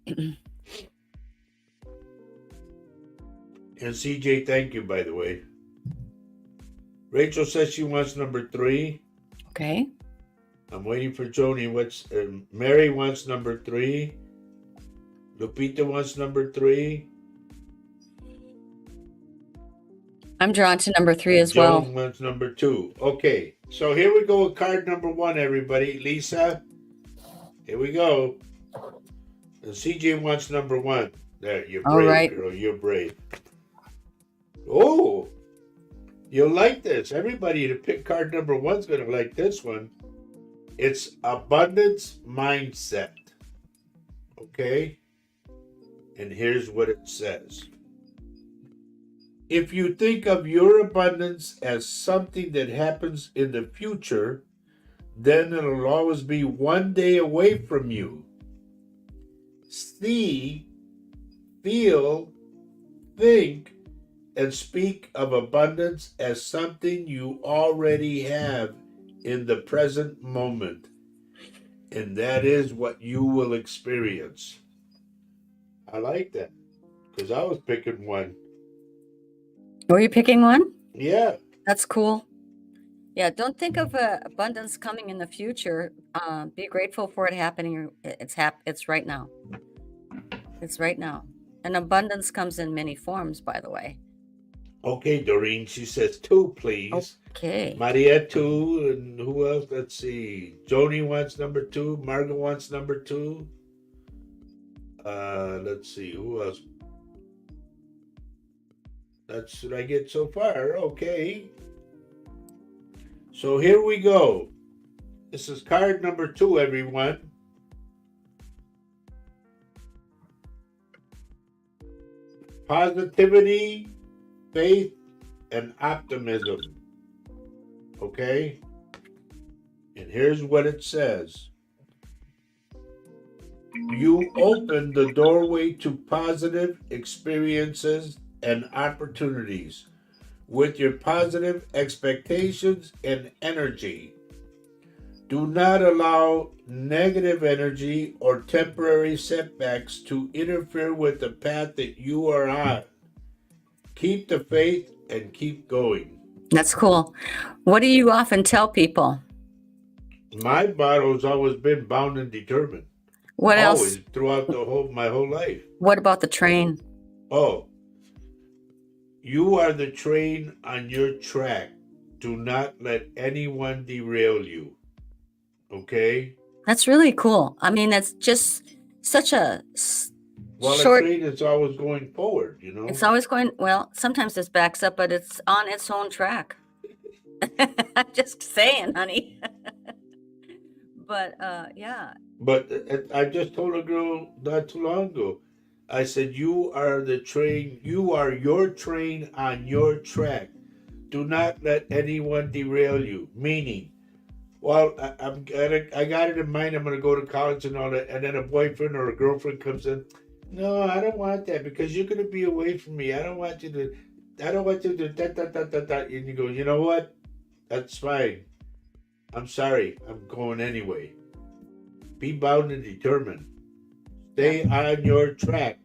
And CJ, thank you, by the way. Rachel says she wants number 3. Okay. I'm waiting for Joni. Mary wants number 3. Lupita wants number 3. I'm drawn to number 3 as well. Joan wants number 2. Okay, so here we go with card number 1, everybody. Lisa, here we go. And CJ wants number 1. There, you're brave, All right. girl. You're brave. Oh, you'll like this. Everybody to pick card number 1's going to like this one. It's abundance mindset. Okay? And here's what it says. If you think of your abundance as something that happens in the future, then it'll always be one day away from you. See, feel, think, and speak of abundance as something you already have in the present moment. And that is what you will experience. I like that because I was picking 1. Were you picking 1? Yeah. That's cool. Yeah, don't think of abundance coming in the future. Be grateful for it happening. It's right now. It's right now. And abundance comes in many forms, by the way. Okay, Doreen, she says 2, please. Okay. Maria 2, and who else? Let's see. Joni wants number 2. Margot wants number 2. Let's see, who else? That's what I get so far. Okay. So here we go. This is card number 2, everyone. Positivity, faith, and optimism. Okay? And here's what it says. You open the doorway to positive experiences and opportunities with your positive expectations and energy. Do not allow negative energy or temporary setbacks to interfere with the path that you are on. Keep the faith and keep going. That's cool. What do you often tell people? My motto has always been bound and determined. What Always else? throughout my whole life. What about the train? Oh, you are the train on your track. Do not let anyone derail you. Okay? That's really cool. I mean, that's just such a Well, a short. train is always going forward, you know? It's always going, well, sometimes it backs up, but it's on its own track. I'm just saying, honey. But yeah, But I just told a girl not too long ago. I said, you are the train. You are your train on your track. Do not let anyone derail you. Meaning, well, I got it in mind. I'm gonna go to college and all that, and then a boyfriend or a girlfriend comes in. No, I don't want that because you're gonna be away from me. I don't want you to. I don't want you to that. And you go, you know what? That's fine. I'm sorry. I'm going anyway. Be bound and determined. Stay on your track.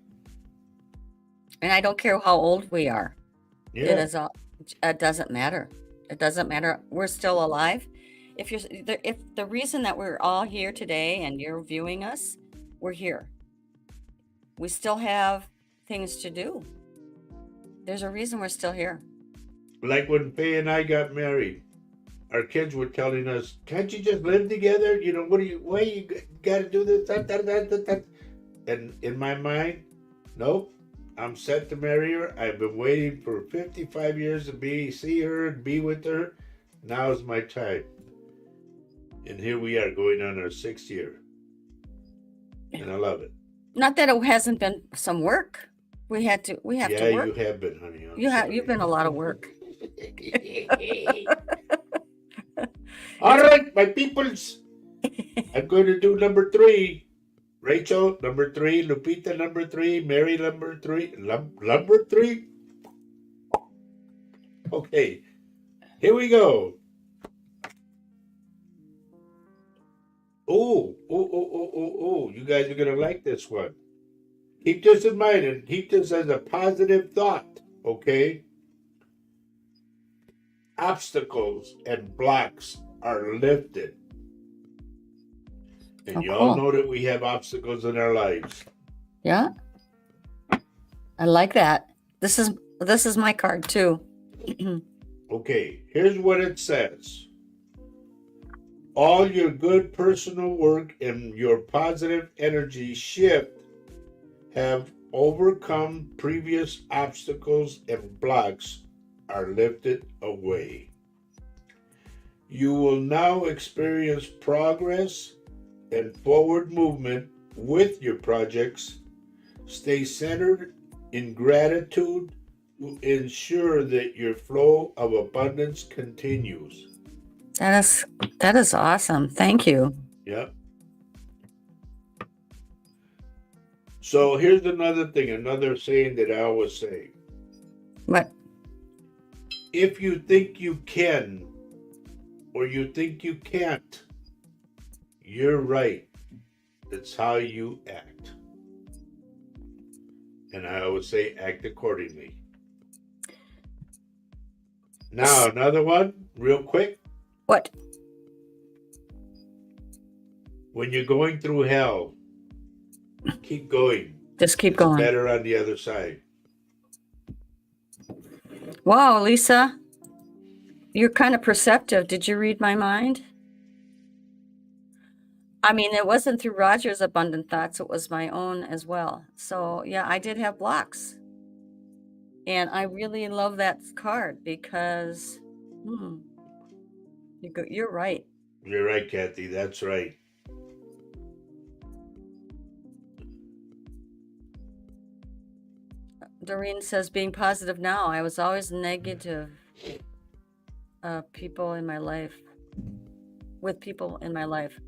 and I don't care how old we are. It Yeah. is all. It doesn't matter. It doesn't matter. We're still alive. If the reason that we're all here today and you're viewing us, we're here. We still have things to do. There's a reason we're still here. Like when Faye and I got married, our kids were telling us, "Can't you just live together? You know, why you got to do this?" And in my mind, nope. I'm set to marry her. I've been waiting for 55 years to see her and be with her. Now's my time. And here we are going on our 6th year. And I love it. Not that it hasn't been some work. We have to Yeah, work. you have been, honey. You've been a lot of work. All right, my peoples. I'm going to do number 3. Rachel, number 3. Lupita, number 3. Mary, number 3. Number 3? Okay, here we go. Oh, you guys are going to like this one. Keep this in mind and keep this as a positive thought, okay? Obstacles and blocks are lifted. And you all know that we have obstacles in our lives. Yeah. I like that. This is my card too. Okay, here's what it says. All your good personal work and your positive energy shift have overcome previous obstacles and blocks are lifted away. You will now experience progress and forward movement with your projects. Stay centered in gratitude to ensure that your flow of abundance continues. That is awesome. Thank you. Yeah. So here's another thing, another saying that I always say. What? If you think you can or you think you can't, you're right. It's how you act. And I always say act accordingly. Now, another one, real quick. What? When you're going through hell, keep going. Just keep going. Better on the other side. Wow, Lisa, you're kind of perceptive. Did you read my mind? I mean, it wasn't through Roger's abundant thoughts, it was my own as well. So yeah, I did have blocks. And I really love that card because you're right. You're right, Kathy. That's right. Doreen says, being positive now. I was always negative people in my life, with people in my life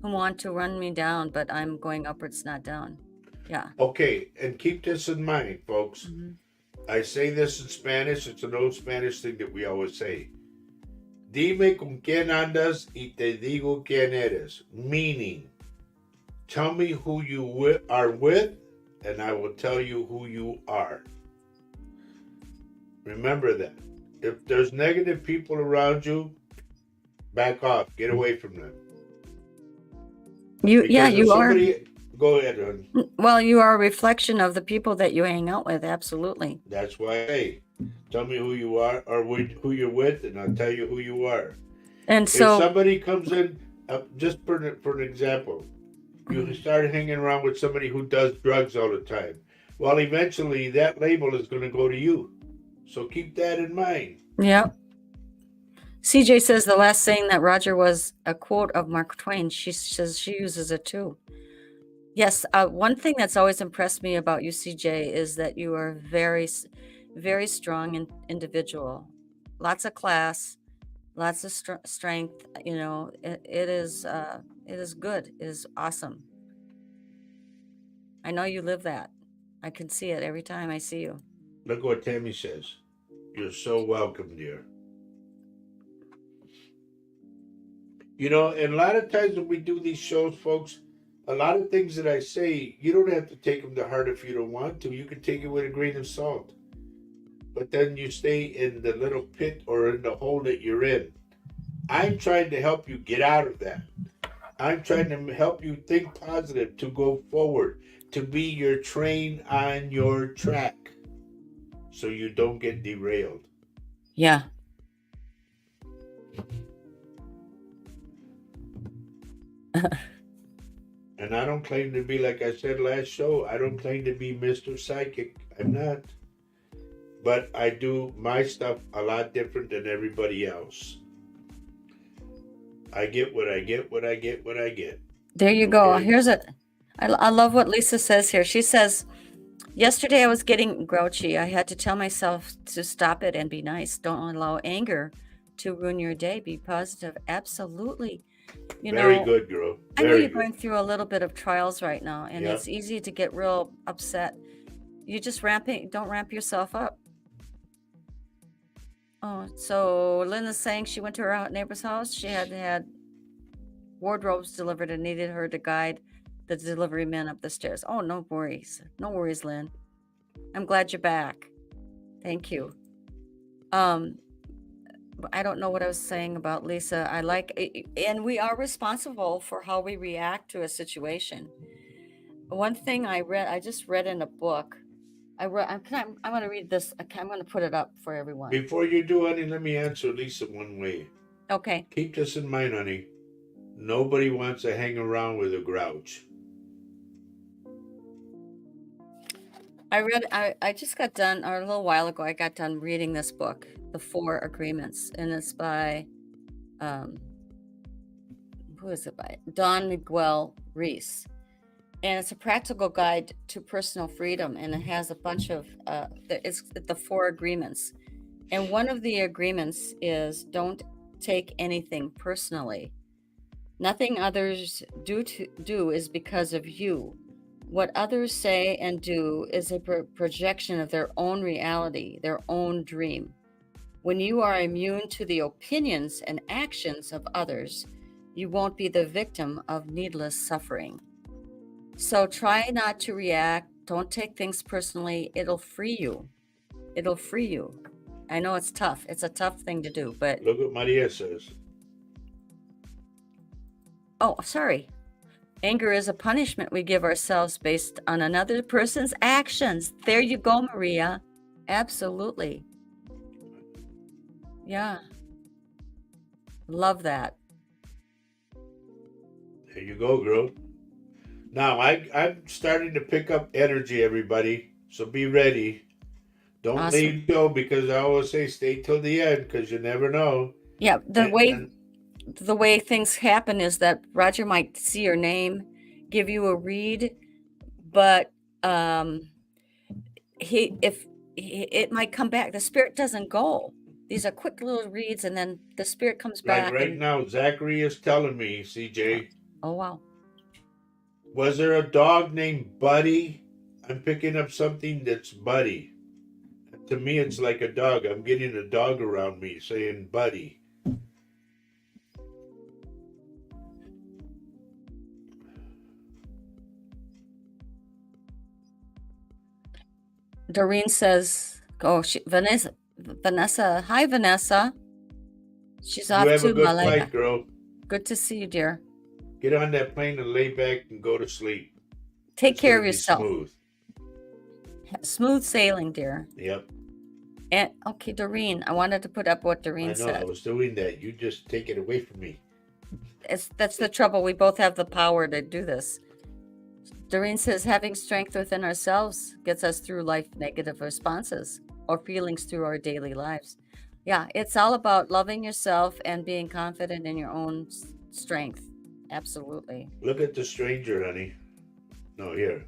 who want to run me down, but I'm going upwards, not down. Yeah. Okay, and keep this in mind, folks. Mm-hmm. I say this in Spanish. It's an old Spanish thing that we always say. Dime con quién andas y te digo quién eres. Meaning, tell me who you are with, and I will tell you who you are. Remember that. If there's negative people around you, back off. Get away from them. Yeah, Because if you are. somebody, go ahead, hon. Well, you are a reflection of the people that you hang out with. Absolutely. That's why, hey, tell me who you are or who you're with, and I'll tell you who you are. And If so, somebody comes in, just for an example, you start hanging around with somebody who does drugs all the time. Well, eventually that label is going to go to you. So keep that in mind. yeah. CJ says the last saying that Roger was a quote of Mark Twain. She says she uses it too. Yes, one thing that's always impressed me about you, CJ, is that you are very strong individual. Lots of class, lots of strength. You know, it is good. It is awesome. I know you live that. I can see it every time I see you. Look what Tammy says. You're so welcome, dear. You know, and a lot of times when we do these shows, folks, a lot of things that I say, you don't have to take them to heart if you don't want to. You can take it with a grain of salt. But then you stay in the little pit or in the hole that you're in. I'm trying to help you get out of that. I'm trying to help you think positive, to go forward, to be your train on your track so you don't get derailed. Yeah. And I don't claim to be, like I said last show, I don't claim to be Mr. Psychic. I'm not. But I do my stuff a lot different than everybody else. I get what I get, what I get, what I get. There you go. Okay? Here's it. I love what Lisa says here. She says, yesterday I was getting grouchy. I had to tell myself to stop it and be nice. Don't allow anger to ruin your day. Be positive. Absolutely. You Very know, good, girl. I know Very you're good. going through a little bit of trials right now, and Yeah. it's easy to get real upset. You just don't ramp yourself up. Oh, so Linda's saying she went to her neighbor's house. She had wardrobes delivered and needed her to guide the delivery man up the stairs. Oh, no worries. No worries, Lynn. I'm glad you're back. Thank you. I don't know what I was saying about Lisa. And we are responsible for how we react to a situation. One thing I just read in a book. I'm going to read this. I'm going to put it up for everyone. Before you do, honey, let me answer Lisa one way. Okay. Keep this in mind, honey. Nobody wants to hang around with a grouch. I just got done, or a little while ago, I got done reading this book, The Four Agreements, and it's by, who is it by? Don Miguel Reese. And it's a practical guide to personal freedom, and it has a bunch of, it's the Four Agreements. And one of the agreements is don't take anything personally. Nothing others do is because of you. What others say and do is a projection of their own reality, their own dream. When you are immune to the opinions and actions of others, you won't be the victim of needless suffering. So try not to react. Don't take things personally. It'll free you. It'll free you. I know it's tough. It's a tough thing to do, but... Look what Maria says. Oh, sorry. Anger is a punishment we give ourselves based on another person's actions. There you go, Maria. Absolutely. Yeah. Love that. There you go, girl. Now, I'm starting to pick up energy, everybody. So be ready. Don't Awesome. leave go, because I always say stay till the end, because you never know. Yeah, the way things happen is that Roger might see your name, give you a read, but it might come back. The spirit doesn't go. These are quick little reads, and then the spirit comes back. Like right now, Zachary is telling me, CJ. Oh, wow. Was there a dog named Buddy? I'm picking up something that's Buddy. To me, it's like a dog. I'm getting a dog around me saying Buddy. Doreen says, "Oh, Vanessa. Hi, Vanessa. She's You off have a to good Malaga. flight, girl. Good to see you, dear. Get on that plane and lay back and go to sleep. Take It's care gonna of be yourself. smooth. Smooth sailing, dear." Yep. And okay, Doreen, I wanted to put up what I Doreen know. I said. was doing that. You just take it away from me. That's the trouble. We both have the power to do this. Doreen says having strength within ourselves gets us through life negative responses or feelings through our daily lives. Yeah, it's all about loving yourself and being confident in your own strength. Absolutely. Look at the stranger, honey. No, here.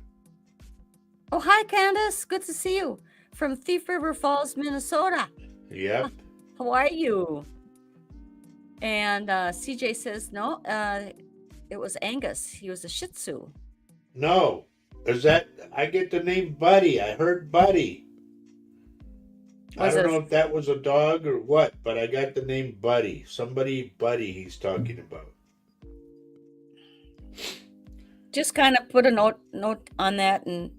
Oh, hi, Candace. Good to see you from Thief River Falls, Minnesota. Yep. How are you? And CJ says, no, it was Angus. He was a Shih Tzu. No. Is that I get the name Buddy? I heard Buddy. I Was don't it know if that was a dog or what, but I got the name Buddy. Somebody Buddy he's talking about. just kind of put a note on that, and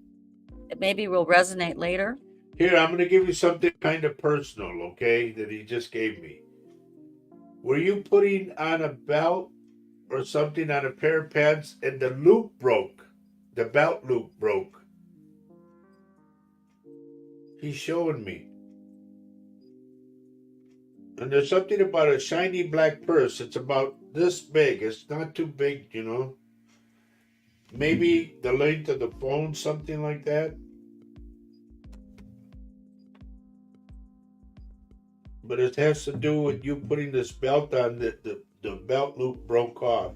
it maybe will resonate later. Here, I'm gonna give you something kind of personal, okay, that he just gave me. Were you putting on a belt or something on a pair of pants and the loop broke? The belt loop broke. He's showing me. And there's something about a shiny black purse. It's about this big. It's not too big, you know. Maybe the length of the phone, something like that. But it has to do with you putting this belt on. The belt loop broke off.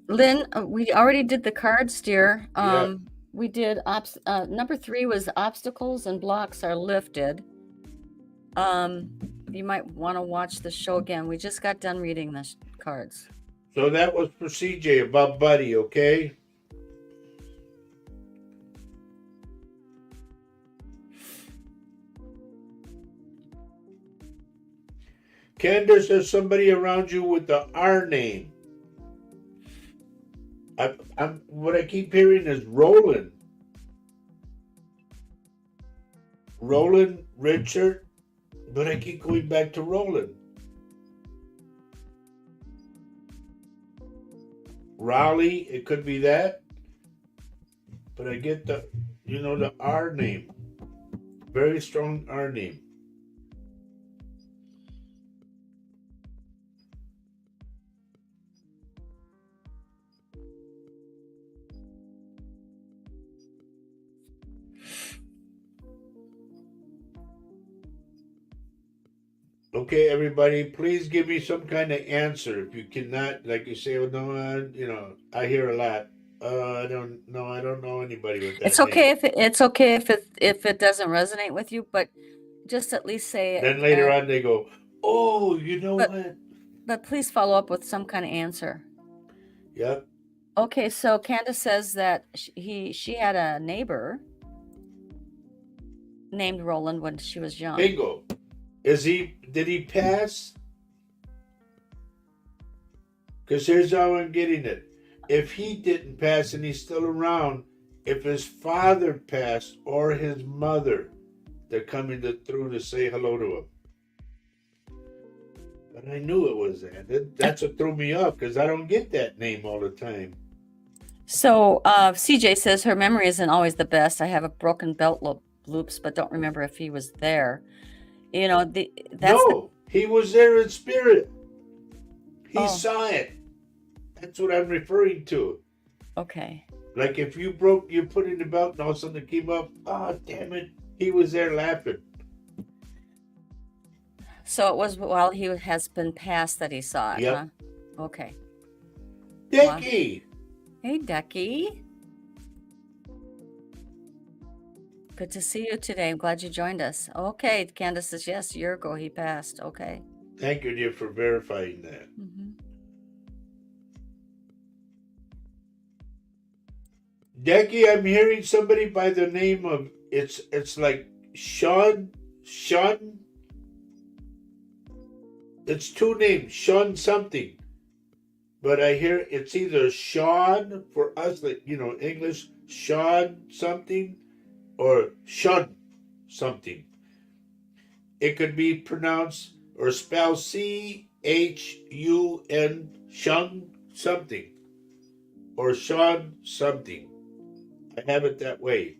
Lynn, we already did the cards, dear. Yeah. We did number 3 was obstacles and blocks are lifted. You might want to watch the show again. We just got done reading the cards. So that was for CJ about Buddy, okay? Candace, there's somebody around you with the R name. What I keep hearing is Roland. Roland, Richard, but I keep going back to Roland. Raleigh, it could be that. But I get the R name. Very strong R name. Okay, everybody, please give me some kind of answer. If you cannot, like you say, well, no, I hear a lot. I don't know anybody with that. It's okay name. It's okay if it doesn't resonate with you, but just at least say it. Then later on they go, oh, you know what? But please follow up with some kind of answer. Yep. Okay, so Candace says that she had a neighbor named Roland when she was young. Bingo. Did he pass? Because here's how I'm getting it. If he didn't pass and he's still around, if his father passed or his mother, they're coming through to say hello to him. But I knew it was that. That's what threw me off, because I don't get that name all the time. So CJ says her memory isn't always the best. I have a broken belt loops, but don't remember if he was there. You know, he was there in spirit. He saw it. That's what I'm referring to. Okay. Like if you put in the belt and all of a sudden it came up, oh, damn it. He was there laughing. So it was while he has been passed that he saw it, yep. Huh? Okay. Decky! Hey, Decky. Good to see you today. I'm glad you joined us. Okay, Candace says, yes, a year ago he passed. Okay. Thank you, dear, for verifying that. Mm-hmm. Decky, I'm hearing somebody by the name of, it's like Sean, it's 2 names, Sean something. but I hear it's either Sean for us, like English Sean something or Shun something. It could be pronounced or spelled CHUN Shun something or Sean something. I have it that way.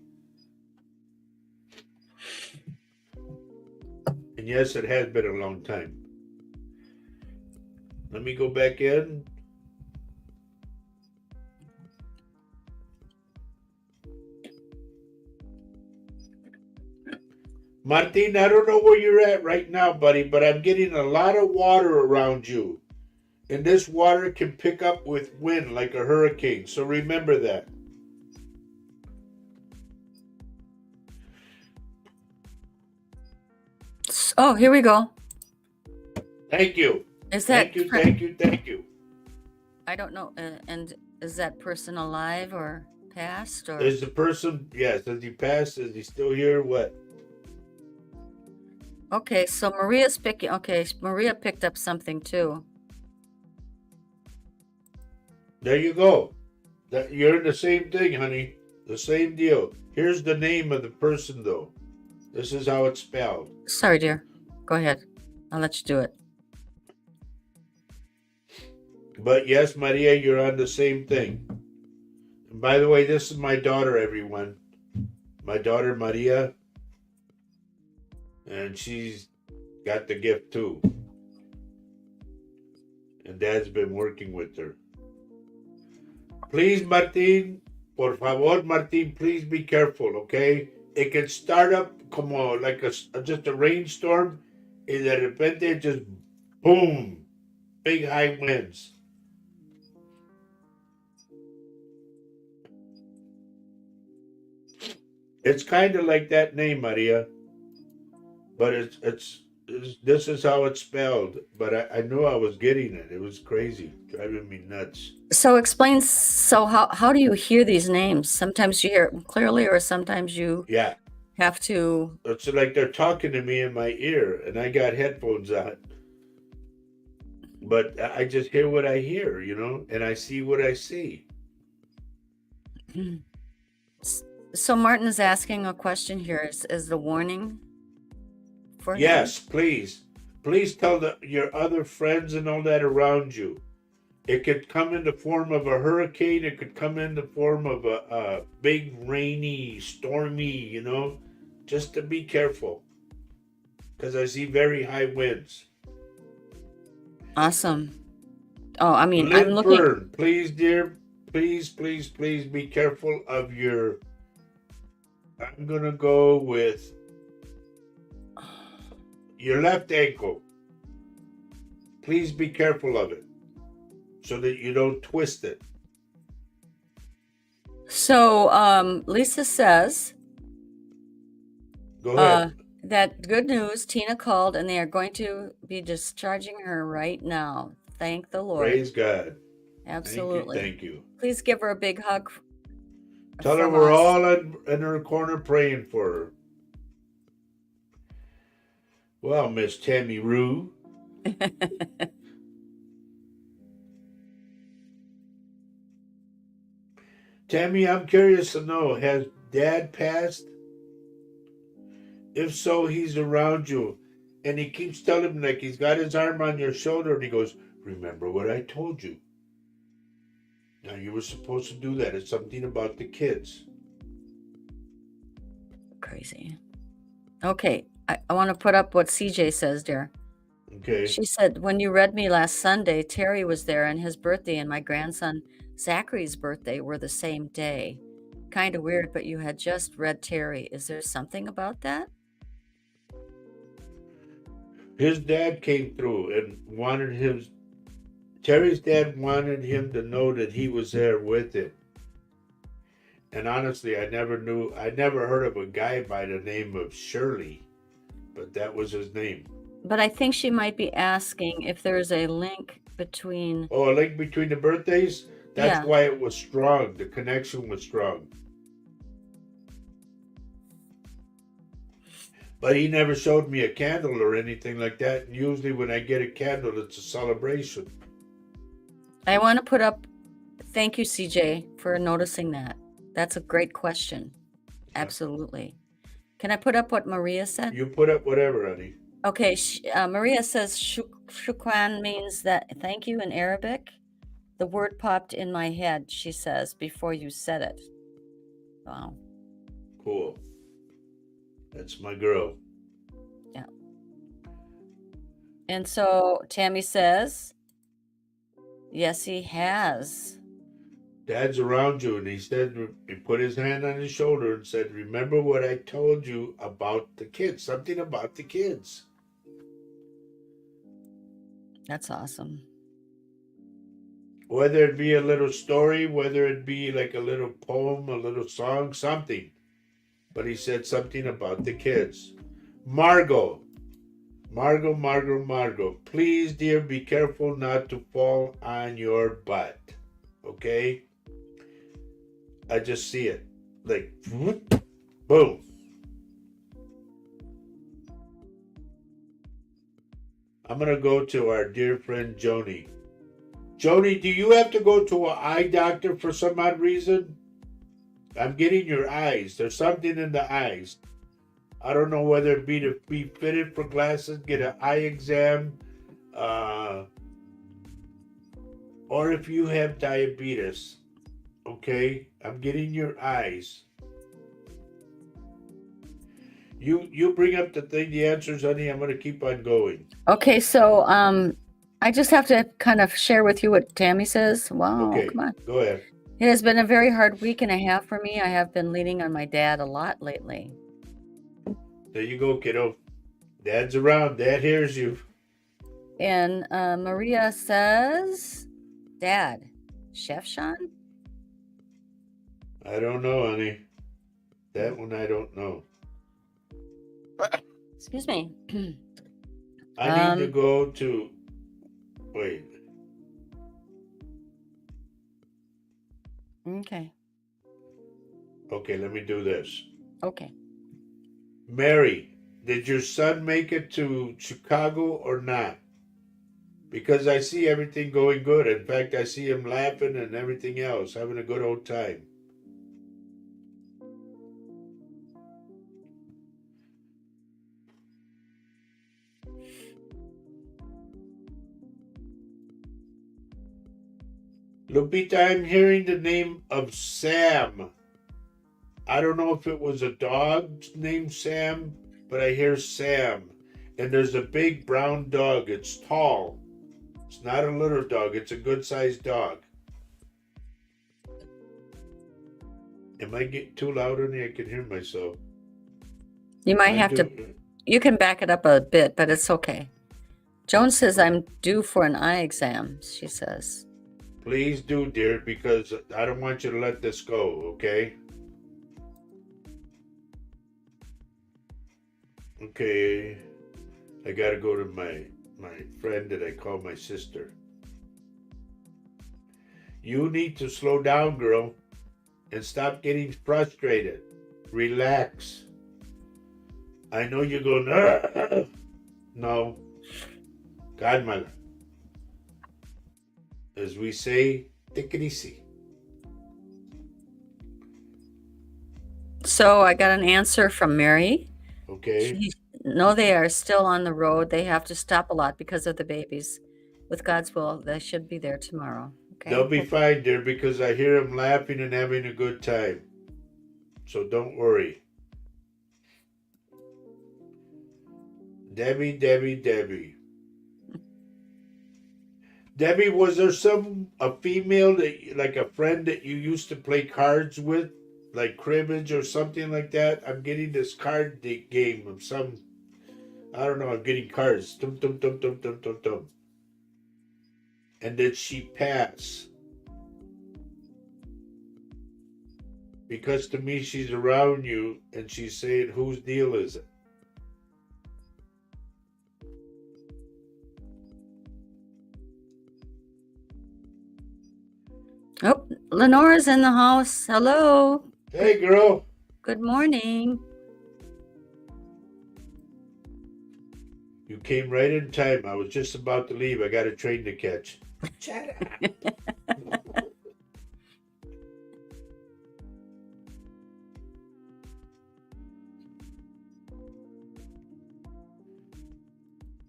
And yes, it has been a long time. Let me go back in. Martin, I don't know where you're at right now, buddy, but I'm getting a lot of water around you. And this water can pick up with wind like a hurricane. So remember that. Oh, here we go. Thank you. Is that? Thank you. I don't know. And is that person alive or passed or? Is the person, yes, has he passed? Is he still here? What? Okay, so Maria's picking. Okay, Maria picked up something too. There you go. You're in the same thing, honey. The same deal. Here's the name of the person, though. This is how it's spelled. Sorry, dear. Go ahead. I'll let you do it. But yes, Maria, you're on the same thing. And by the way, this is my daughter, everyone. My daughter, Maria. And she's got the gift, too. And Dad's been working with her. Please, Martin, por favor, Martin, please be careful, okay? It can start up como like just a rainstorm, and de repente just boom, big high winds. It's kind of like that name, Maria, but it's this is how it's spelled. But I knew I was getting it. It was crazy, driving me nuts. So explain. So how do you hear these names? Sometimes you hear it clearly, or sometimes you have to. It's like they're talking to me in my ear, and I got headphones on. But I just hear what I hear, and I see what I see. So Martin is asking a question here. Is the warning for him? Yes, please. Please tell your other friends and all that around you. It could come in the form of a hurricane. It could come in the form of a big, rainy, stormy, just to be careful. Because I see very high winds. Awesome. Oh, I mean, I'm looking. Burn, please, dear. Please be careful of your... I'm going to go with your left ankle. Please be careful of it so that you don't twist it. So Lisa says, go ahead. That good news, Tina called and they are going to be discharging her right now. Thank the Lord. Praise God. Absolutely. Thank you. Please give her a big hug. Tell her we're all in her corner praying for her. Well, Miss Tammy Rue. Tammy, I'm curious to know, has Dad passed? If so, he's around you. And he keeps telling me, like he's got his arm on your shoulder, and he goes, remember what I told you. Now, you were supposed to do that. It's something about the kids. Crazy. Okay, I want to put up what CJ says, dear. Okay. She said, when you read me last Sunday, Terry was there, and his birthday and my grandson Zachary's birthday were the same day. Kind of weird, but you had just read Terry. Is there something about that? His dad came through and wanted Terry's dad wanted him to know that he was there with him. And honestly, I never heard of a guy by the name of Shirley, but that was his name. But I think she might be asking if there's a link between... Oh, a link between the birthdays? That's why it was strong. The connection was strong. But he never showed me a candle or anything like that. And usually when I get a candle, it's a celebration. I want to put up, thank you, CJ, for noticing that. That's a great question. Yeah. Absolutely. Can I put up what Maria said? You put up whatever, honey. Okay, Maria says shukran means that thank you in Arabic. The word popped in my head, she says, before you said it. Wow. Cool. That's my girl. Yeah. And so Tammy says, yes, he has. Dad's around you, and he said, he put his hand on his shoulder and said, remember what I told you about the kids, something about the kids. That's awesome. Whether it be a little story, whether it be like a little poem, a little song, something. But he said something about the kids. Margot, please, dear, be careful not to fall on your butt. Okay? I just see it. Like, boom. I'm going to go to our dear friend Joni. Joni, do you have to go to an eye doctor for some odd reason? I'm getting your eyes. There's something in the eyes. I don't know whether it be to be fitted for glasses, get an eye exam, or if you have diabetes. Okay? I'm getting your eyes. You bring up the answers, honey. I'm going to keep on going. Okay, so I just have to kind of share with you what Tammy says. Wow, Okay, come on. go ahead. It has been a very hard week and a half for me. I have been leaning on my dad a lot lately. There you go, kiddo. Dad's around. Dad hears you. And Maria says, Dad, Chef Sean? I don't know, honey. That one I don't know. Excuse me. I need to go to. Wait. Okay. Okay, let me do this. Okay. Mary, did your son make it to Chicago or not? Because I see everything going good. In fact, I see him laughing and everything else, having a good old time. Lupita, I'm hearing the name of Sam. I don't know if it was a dog named Sam, but I hear Sam. And there's a big brown dog. It's tall. It's not a little dog. It's a good-sized dog. Am I getting too loud on here? I can hear myself. You might have to, you can back it up a bit, but it's okay. Joan says I'm due for an eye exam, she says. Please do, dear, because I don't want you to let this go, okay? Okay, I gotta go to my friend that I call my sister. You need to slow down, girl, and stop getting frustrated. Relax. I know you're going, no. Godmother. As we say, take it easy. So I got an answer from Mary. Okay. No, they are still on the road. They have to stop a lot because of the babies. With God's will, they should be there tomorrow. Okay. They'll be fine, dear, because I hear them laughing and having a good time. So don't worry. Debbie. Debbie, was there a female that, like a friend that you used to play cards with, like cribbage or something like that? I'm getting this card game of some, I don't know, I'm getting cards. Tum, tum, tum, tum, tum, tum, tum. And did she pass? Because to me, she's around you and she's saying, whose deal is it? Oh, Lenora's in the house. Hello. Hey, girl. Good morning. You came right in time. I was just about to leave. I got a train to catch. Shut up.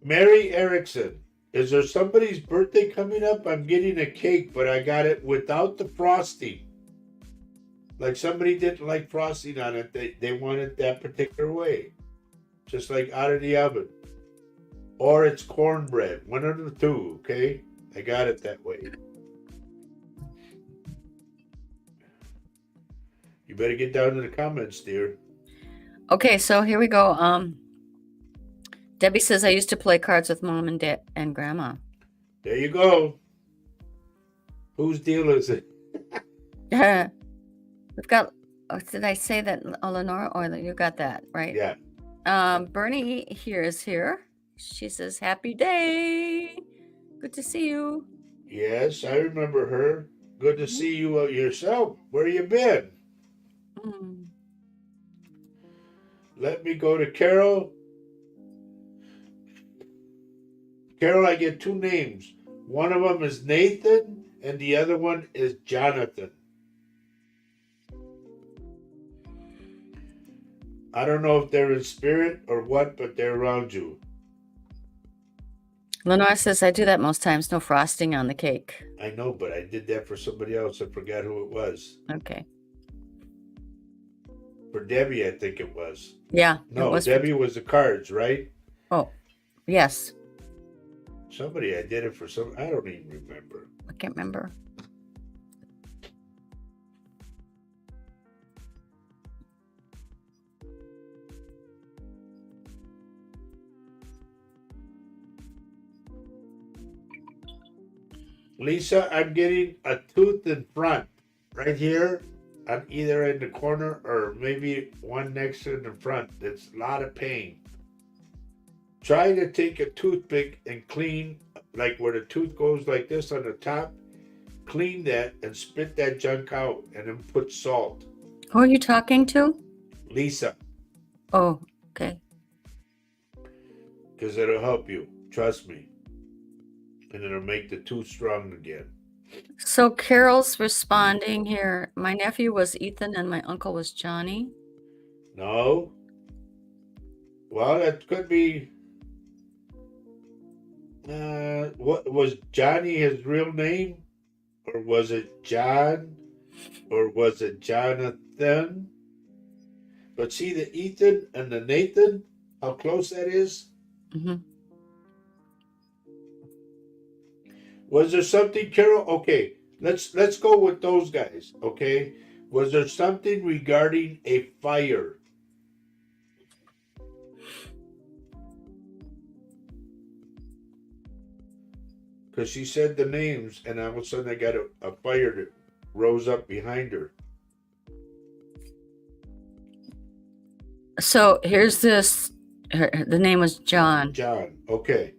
Mary Erickson, is there somebody's birthday coming up? I'm getting a cake, but I got it without the frosting. Like somebody didn't like frosting on it. They want it that particular way. Just like out of the oven. Or it's cornbread. One of the two, okay? I got it that way. You better get down to the comments, dear. Okay, so here we go. Debbie says I used to play cards with mom and dad and grandma. There you go. Whose deal is it? We've got. Oh, did I say that, Lenora? Or you got that right? Yeah. Bernie here is here. She says, "Happy day. Good to see you." Yes, I remember her. Good to see you yourself. Where you been? Mm. Let me go to Carol. Carol, I get two names. One of them is Nathan, and the other one is Jonathan. I don't know if they're in spirit or what, but they're around you. Lenore says I do that most times. No frosting on the cake. I know, but I did that for somebody else. I forgot who it was. Okay. For Debbie, I think it was. Yeah. No, Debbie was the cards, right? Oh, yes. Somebody, I did it for some. I don't even remember. I can't remember. Lisa, I'm getting a tooth in front, right here, on either in the corner or maybe one next to the front. It's a lot of pain. Try to take a toothpick and clean, like where the tooth goes like this on the top. Clean that and spit that junk out, and then put salt. Who are you talking to? Lisa. Oh, okay. Because it'll help you. Trust me. And it'll make the tooth strong again. So Carol's responding here. My nephew was Ethan and my uncle was Johnny. No. Well, that could be. What was Johnny his real name? Or was it John? Or was it Jonathan? But see the Ethan and the Nathan? How close that is? Mm-hmm. Was there something, Carol? Okay, let's go with those guys. Okay, was there something regarding a fire? Because she said the names, and all of a sudden I got a fire that rose up behind her. So here's this. The name was John. John. Okay.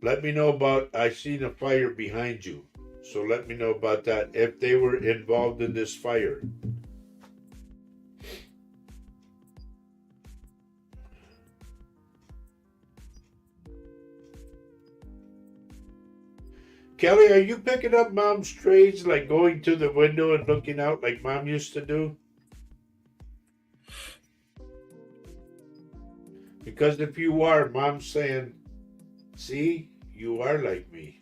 Let me know about. I seen a fire behind you, so let me know about that. If they were involved in this fire. Kelly, are you picking up Mom's trades, like going to the window and looking out like Mom used to do? Because if you are, Mom's saying, see, you are like me.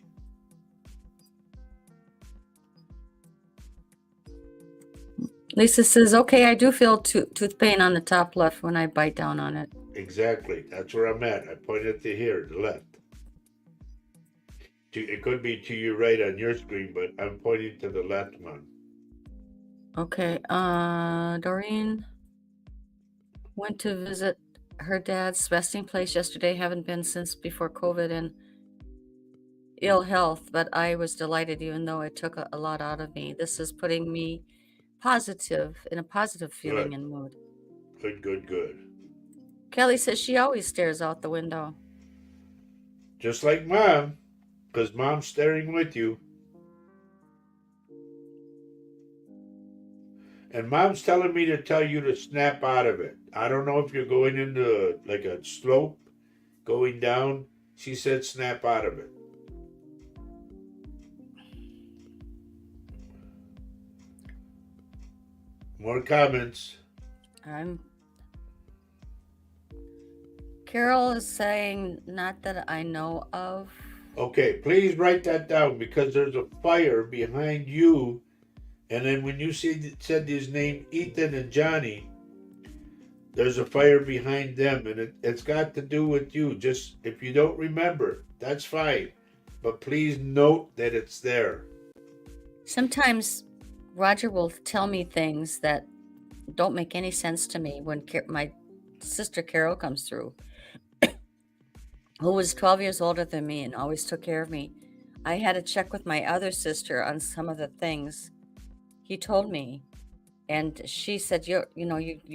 Lisa says, okay, I do feel tooth pain on the top left when I bite down on it. Exactly. That's where I'm at. I pointed to here, the left. It could be to your right on your screen, but I'm pointing to the left one. Okay. Doreen went to visit her dad's resting place yesterday. Haven't been since before COVID and ill health, but I was delighted even though it took a lot out of me. This is putting me in a positive feeling Good. and mood. Good. Kelly says she always stares out the window. Just like Mom, because Mom's staring with you. And Mom's telling me to tell you to snap out of it. I don't know if you're going into like a slope, going down. She said snap out of it. More comments. Carol is saying, not that I know of. Okay, please write that down because there's a fire behind you. And then when you said his name, Ethan and Johnny, there's a fire behind them, and it's got to do with you. Just if you don't remember, that's fine. But please note that it's there. Sometimes Roger will tell me things that don't make any sense to me when my sister Carol comes through, who was 12 years older than me and always took care of me. I had to check with my other sister on some of the things he told me, and she said, you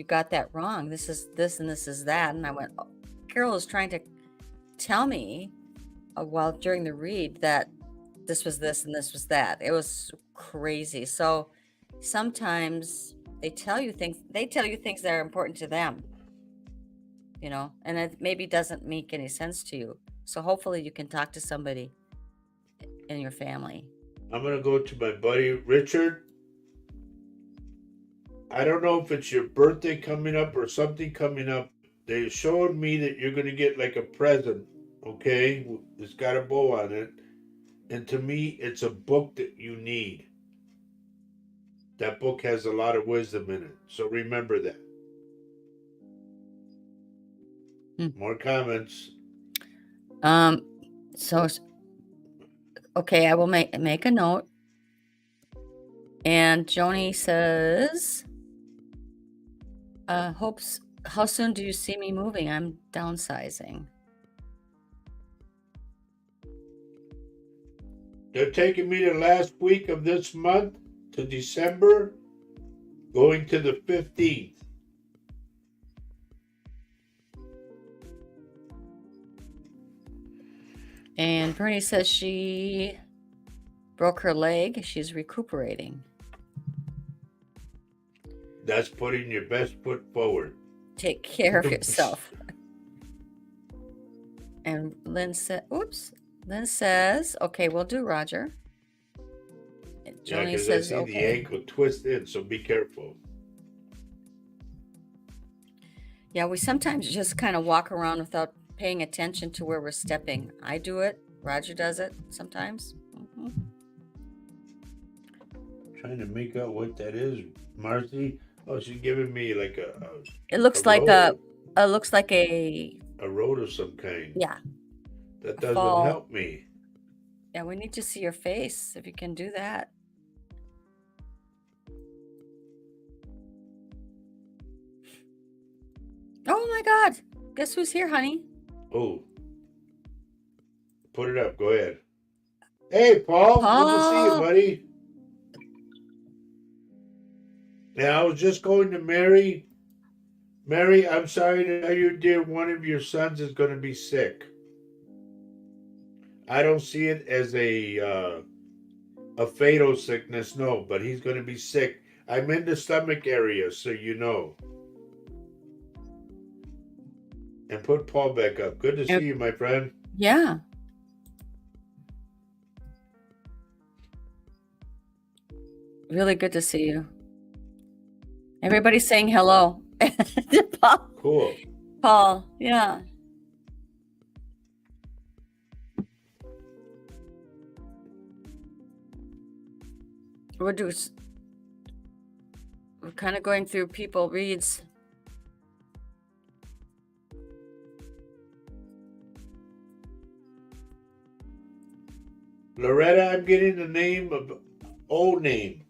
got that wrong. This is this and this is that. And I went, oh, Carol was trying to tell me while during the read that this was this and this was that. It was crazy. So sometimes they tell you things that are important to them, and it maybe doesn't make any sense to you. So hopefully you can talk to somebody in your family. I'm going to go to my buddy Richard. I don't know if it's your birthday coming up or something coming up. They showed me that you're going to get like a present, okay? It's got a bow on it. And to me, it's a book that you need. That book has a lot of wisdom in it. So remember that. More comments. So, okay, I will make a note. And Joni says, hopes, how soon do you see me moving? I'm downsizing. They're taking me the last week of this month to December, going to the 15th. And Bernie says she broke her leg. She's recuperating. That's putting your best foot forward. Take care of yourself. And Lynn says, okay, we'll do Roger. Joni says, I see the ankle twist in, so be careful. Yeah, we sometimes just kind of walk around without paying attention to where we're stepping. I do it. Roger does it sometimes. Trying to make out what that is, Marcy. Oh, she's giving me like It looks like a road of some kind. Yeah. That doesn't help me. Yeah, we need to see your face if you can do that. Oh my God! Guess who's here, honey? Oh. Put it up. Go ahead. Hey, Paul. Good to see you, buddy. Now, I was just going to Mary. Mary, I'm sorry to tell you, dear, one of your sons is going to be sick. I don't see it as a fatal sickness, no, but he's going to be sick. I'm in the stomach area, so you know. And put Paul back up. Good to see you, my friend. Yeah. Really good to see you. Everybody's saying hello. Paul. Cool. Paul, yeah. We're kind of going through people reads. Loretta, I'm getting the name of old name.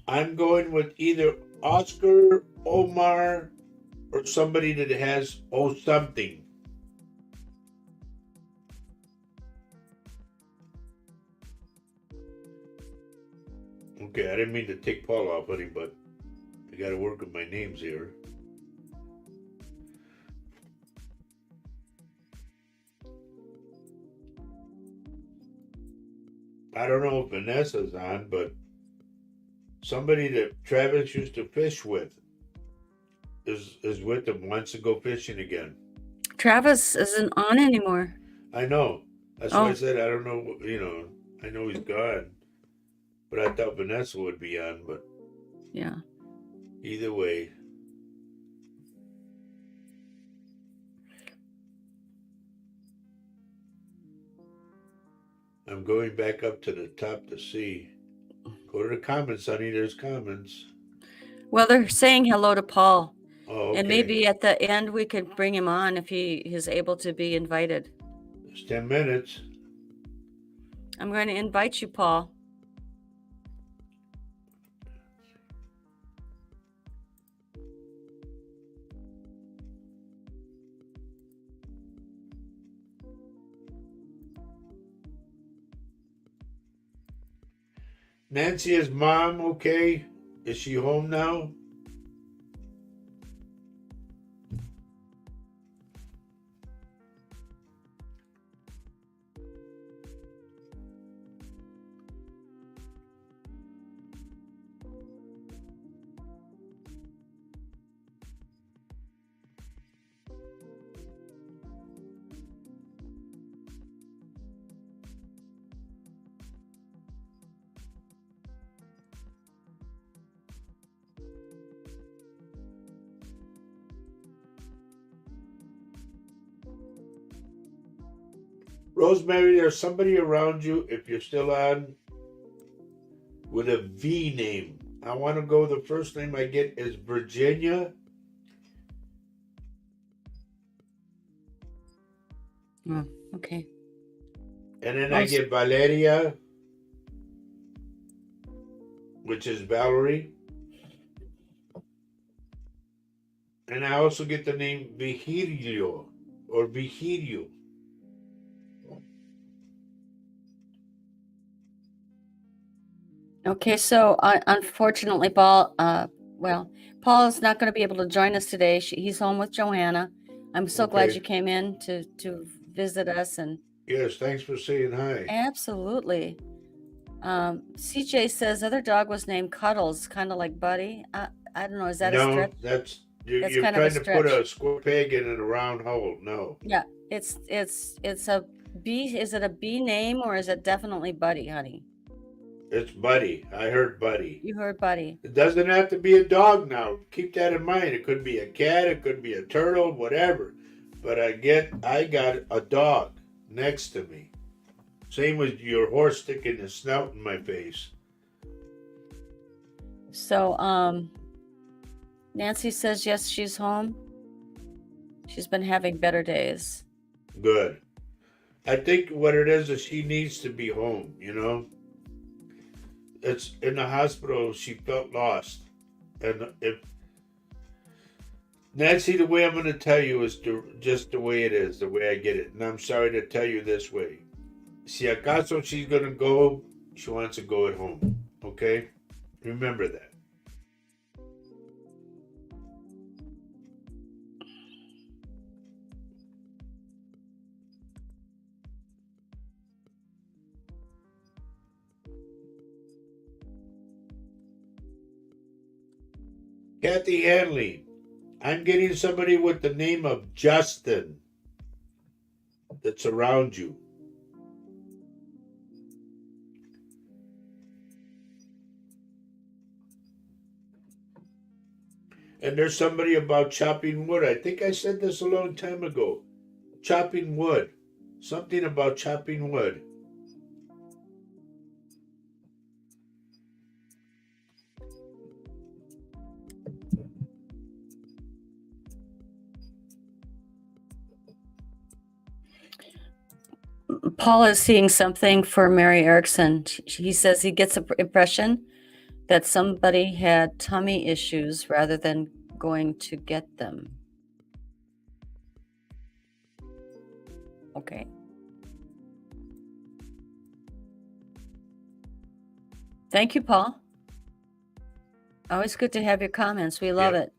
I'm going with either Oscar, Omar, or somebody that has something. Okay, I didn't mean to take Paul off, honey, but I got to work with my names here. I don't know if Vanessa's on, but somebody that Travis used to fish with is with him, wants to go fishing again. Travis isn't on anymore. I know. That's why I said I don't know, I know he's gone. But I thought Vanessa would be on, but... Yeah. Either way. I'm going back up to the top to see. Go to the comments, honey. There's comments. Well, they're saying hello to Paul. Oh, And okay. maybe at the end we could bring him on if he is able to be invited. It's 10 minutes. I'm going to invite you, Paul. Nancy's mom, okay? Is she home now? Rosemary, there's somebody around you, if you're still on, with a V name. I want to go, the first name I get is Virginia. Oh, okay. And then I get Valeria, which is Valerie. And I also get the name Vigilio or Vigilio. Okay, so unfortunately, Paul, Paul is not going to be able to join us today. He's home with Johanna. I'm so glad you came in to visit us. And yes, thanks for saying hi. Absolutely. CJ says other dog was named Cuddles, kind of like Buddy. I don't know. Is that a stretch? No, that's you're kind of a trying to put stretch. a square peg in a round hole. No. Yeah, it's a B. Is it a B name or is it definitely Buddy, honey? It's Buddy. I heard Buddy. You heard Buddy. It doesn't have to be a dog now. Keep that in mind. It could be a cat, it could be a turtle, whatever. But I got a dog next to me. Same with your horse sticking his snout in my face. So, Nancy says yes, she's home. She's been having better days. Good. I think what it is she needs to be home, you know? It's in the hospital, she felt lost. And if Nancy, the way I'm going to tell you is just the way it is, the way I get it. And I'm sorry to tell you this way. Si acaso she's going to go, she wants to go at home. Okay? Remember that. Kathy Hanley, I'm getting somebody with the name of Justin that's around you. And there's somebody about chopping wood. I think I said this a long time ago. Chopping wood. Something about chopping wood. Paul is seeing something for Mary Erickson. He says he gets an impression that somebody had tummy issues rather than going to get them. Okay. Thank you, Paul. Always good to have your comments. We love it.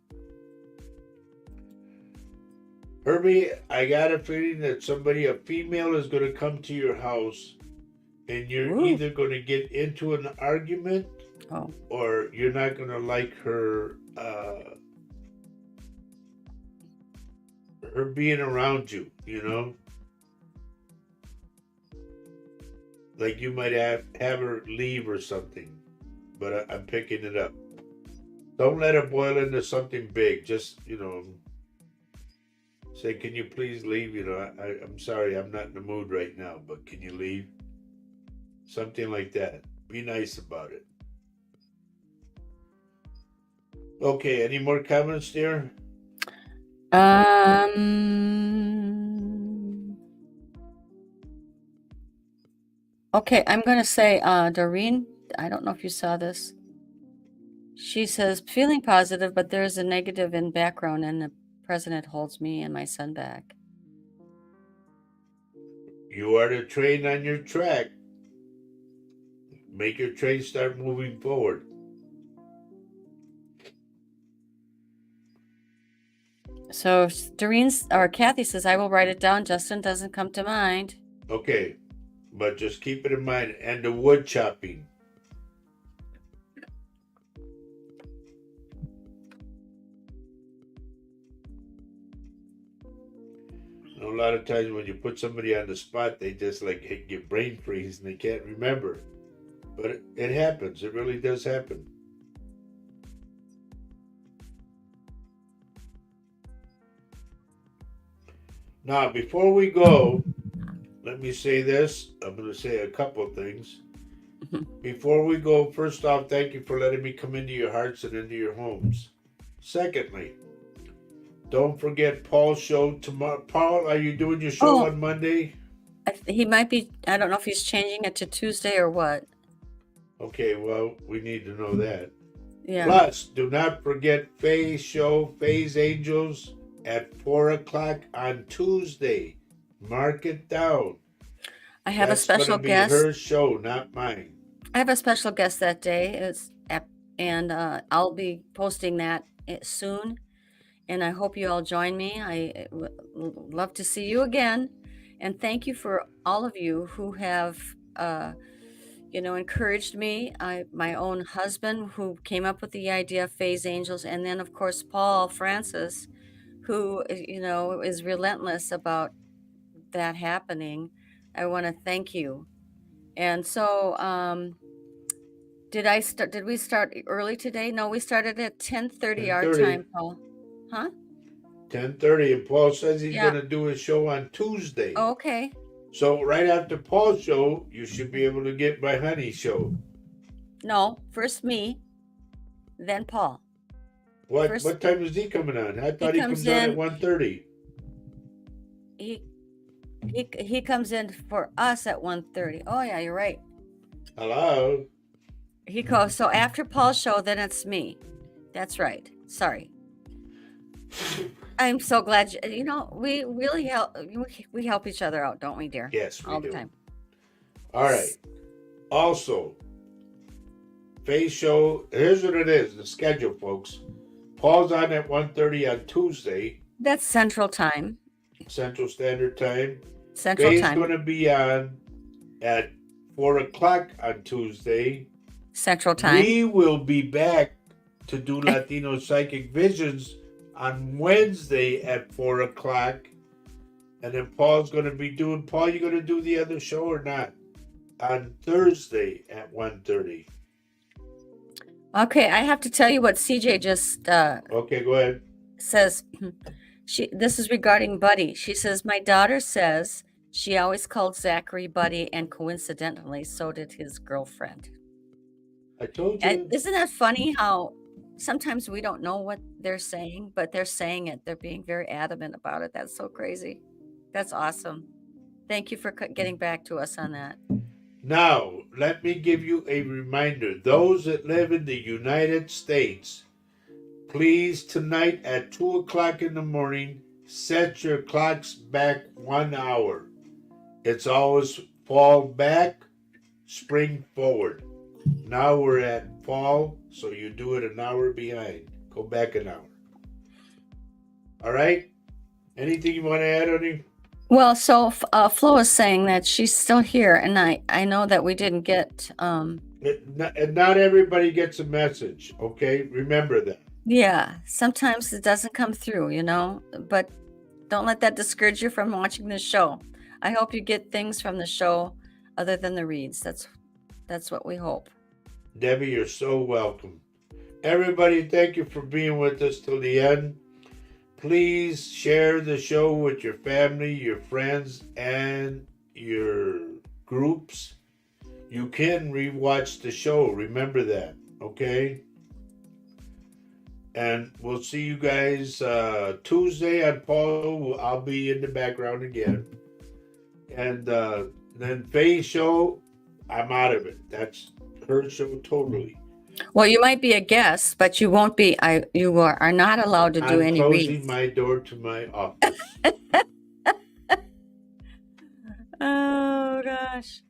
Herbie, I got a feeling that a female is going to come to your house and you're either going to get into an argument or you're not going to like her being around you, you know? Like you might have her leave or something, but I'm picking it up. Don't let it boil into something big. Just, say, can you please leave? I'm sorry, I'm not in the mood right now, but can you leave? Something like that. Be nice about it. Okay, any more comments there? Okay, I'm gonna say, Doreen, I don't know if you saw this. She says, feeling positive, but there is a negative in background, and the president holds me and my son back. You are the train on your track. Make your train start moving forward. So Doreen's or Kathy says, I will write it down. Justin doesn't come to mind. Okay, but just keep it in mind. And the wood chopping. A lot of times when you put somebody on the spot, they just get brain freeze and they can't remember. But it happens. It really does happen. Now, before we go, let me say this. I'm going to say a couple of things. Before we go, first off, thank you for letting me come into your hearts and into your homes. Secondly, don't forget Paul's show tomorrow. Paul, are you doing your show on Monday? He might be. I don't know if he's changing it to Tuesday or what. Okay, well, we need to know that. Yeah. Plus, do not forget Faye's show, Faye's Angels, at 4 o'clock on Tuesday. Mark it down. I have a special guest. That's going to be her show, not mine. I have a special guest that day, and I'll be posting that soon. And I hope you all join me. I would love to see you again. And thank you for all of you who have, encouraged me. My own husband, who came up with the idea of Faye's Angels, and then of course Paul Francis, who is relentless about that happening. I want to thank you. And so, did we start early today? No, we started at 10:30 our time, Paul. Huh? 10:30, and Paul says he's going to do his show on Tuesday. Oh, okay. So right after Paul's show, you should be able to get my honey show. No, first me, then Paul. What time is he coming on? I thought he comes on at 1:30. He comes in for us at 1:30. Oh yeah, you're right. Hello. He goes, so after Paul's show, then it's me. That's right. Sorry. I'm so glad we really help each other out, don't we, dear? Yes, we do. All the time. All right. Also, Faye's show, here's what it is, the schedule, folks. Paul's on at 1:30 on Tuesday. That's Central Time. Central Standard Time. Central Faye's Time. going to be on at 4 o'clock on Tuesday. Central Time. We will be back to do Latino Psychic Visions on Wednesday at 4 o'clock. And then Paul's going to be doing, Paul, you going to do the other show or not? On Thursday at 1:30. Okay, I have to tell you what CJ just okay, go ahead. Says. This is regarding Buddy. She says, my daughter says she always called Zachary Buddy, and coincidentally, so did his girlfriend. I told you. And isn't that funny how sometimes we don't know what they're saying, but they're saying it. They're being very adamant about it. That's so crazy. That's awesome. Thank you for getting back to us on that. Now, let me give you a reminder. Those that live in the United States, please, tonight at 2 o'clock in the morning, set your clocks back 1 hour. It's always fall back, spring forward. Now we're at fall, so you do it an hour behind. Go back an hour. All right? Anything you want to add, honey? Well, so Flo is saying that she's still here, and I know that we didn't get... And not everybody gets a message, okay? Remember that. Yeah, sometimes it doesn't come through, but don't let that discourage you from watching the show. I hope you get things from the show other than the reads. That's what we hope. Debbie, you're so welcome. Everybody, thank you for being with us till the end. Please share the show with your family, your friends, and your groups. You can rewatch the show. Remember that, okay? And we'll see you guys Tuesday on Paul. I'll be in the background again. And then Faye's show, I'm out of it. That's her show totally. Well, you might be a guest, but you won't be. You are not allowed to do I'm any closing reads. my door to my office. Oh gosh.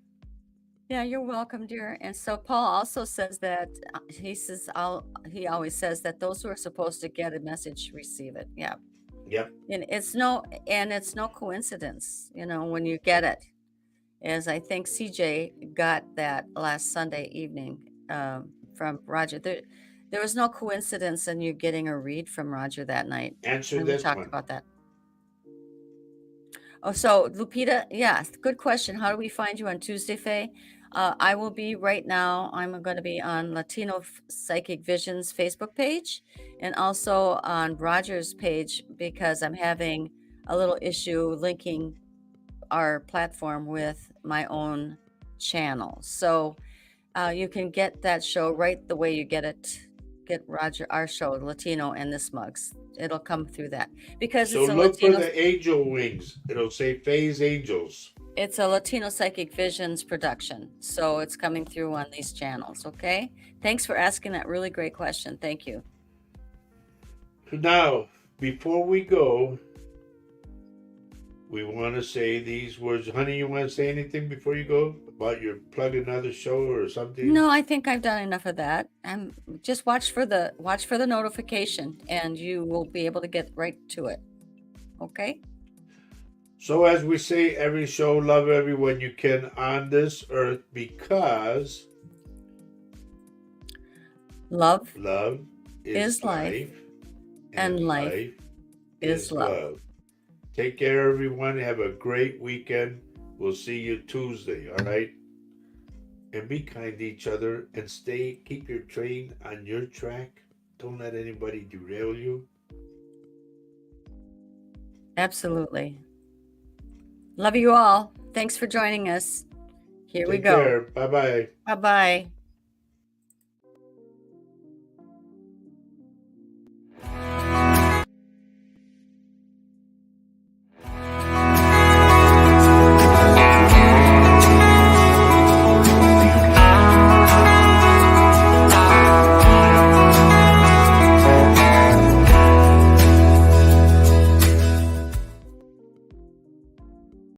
Yeah, you're welcome, dear. And so Paul also says that he always says that those who are supposed to get a message receive it. Yeah. Yep. And it's no coincidence, when you get it. As I think CJ got that last Sunday evening from Roger. There was no coincidence in you getting a read from Roger that night. Answer And we this talked one. about that. Oh, so Lupita, yeah, good question. How do we find you on Tuesday, Faye? I will be right now. I'm going to be on Latino Psychic Visions Facebook page and also on Roger's page because I'm having a little issue linking our platform with my own channel. So you can get that show right the way you get Roger, our show, Latino and this Mugs. It'll come through that because So it's a look for Latino. the angel wings. It'll say Faye's Angels. It's a Latino Psychic Visions production. So it's coming through on these channels, okay? Thanks for asking that really great question. Thank you. Now, before we go, we want to say these words. Honey, you want to say anything before you go about your plug another show or something? No, I think I've done enough of that. Just watch for the notification and you will be able to get right to it. Okay? So, as we say every show, love everyone you can on this earth because Love is is life, life and life is love. Take care, everyone. Have a great weekend. We'll see you Tuesday, all right? And be kind to each other and keep your train on your track. Don't let anybody derail you. Absolutely. Love you all. Thanks for joining us. Here we Take go. care. Bye-bye. Bye-bye.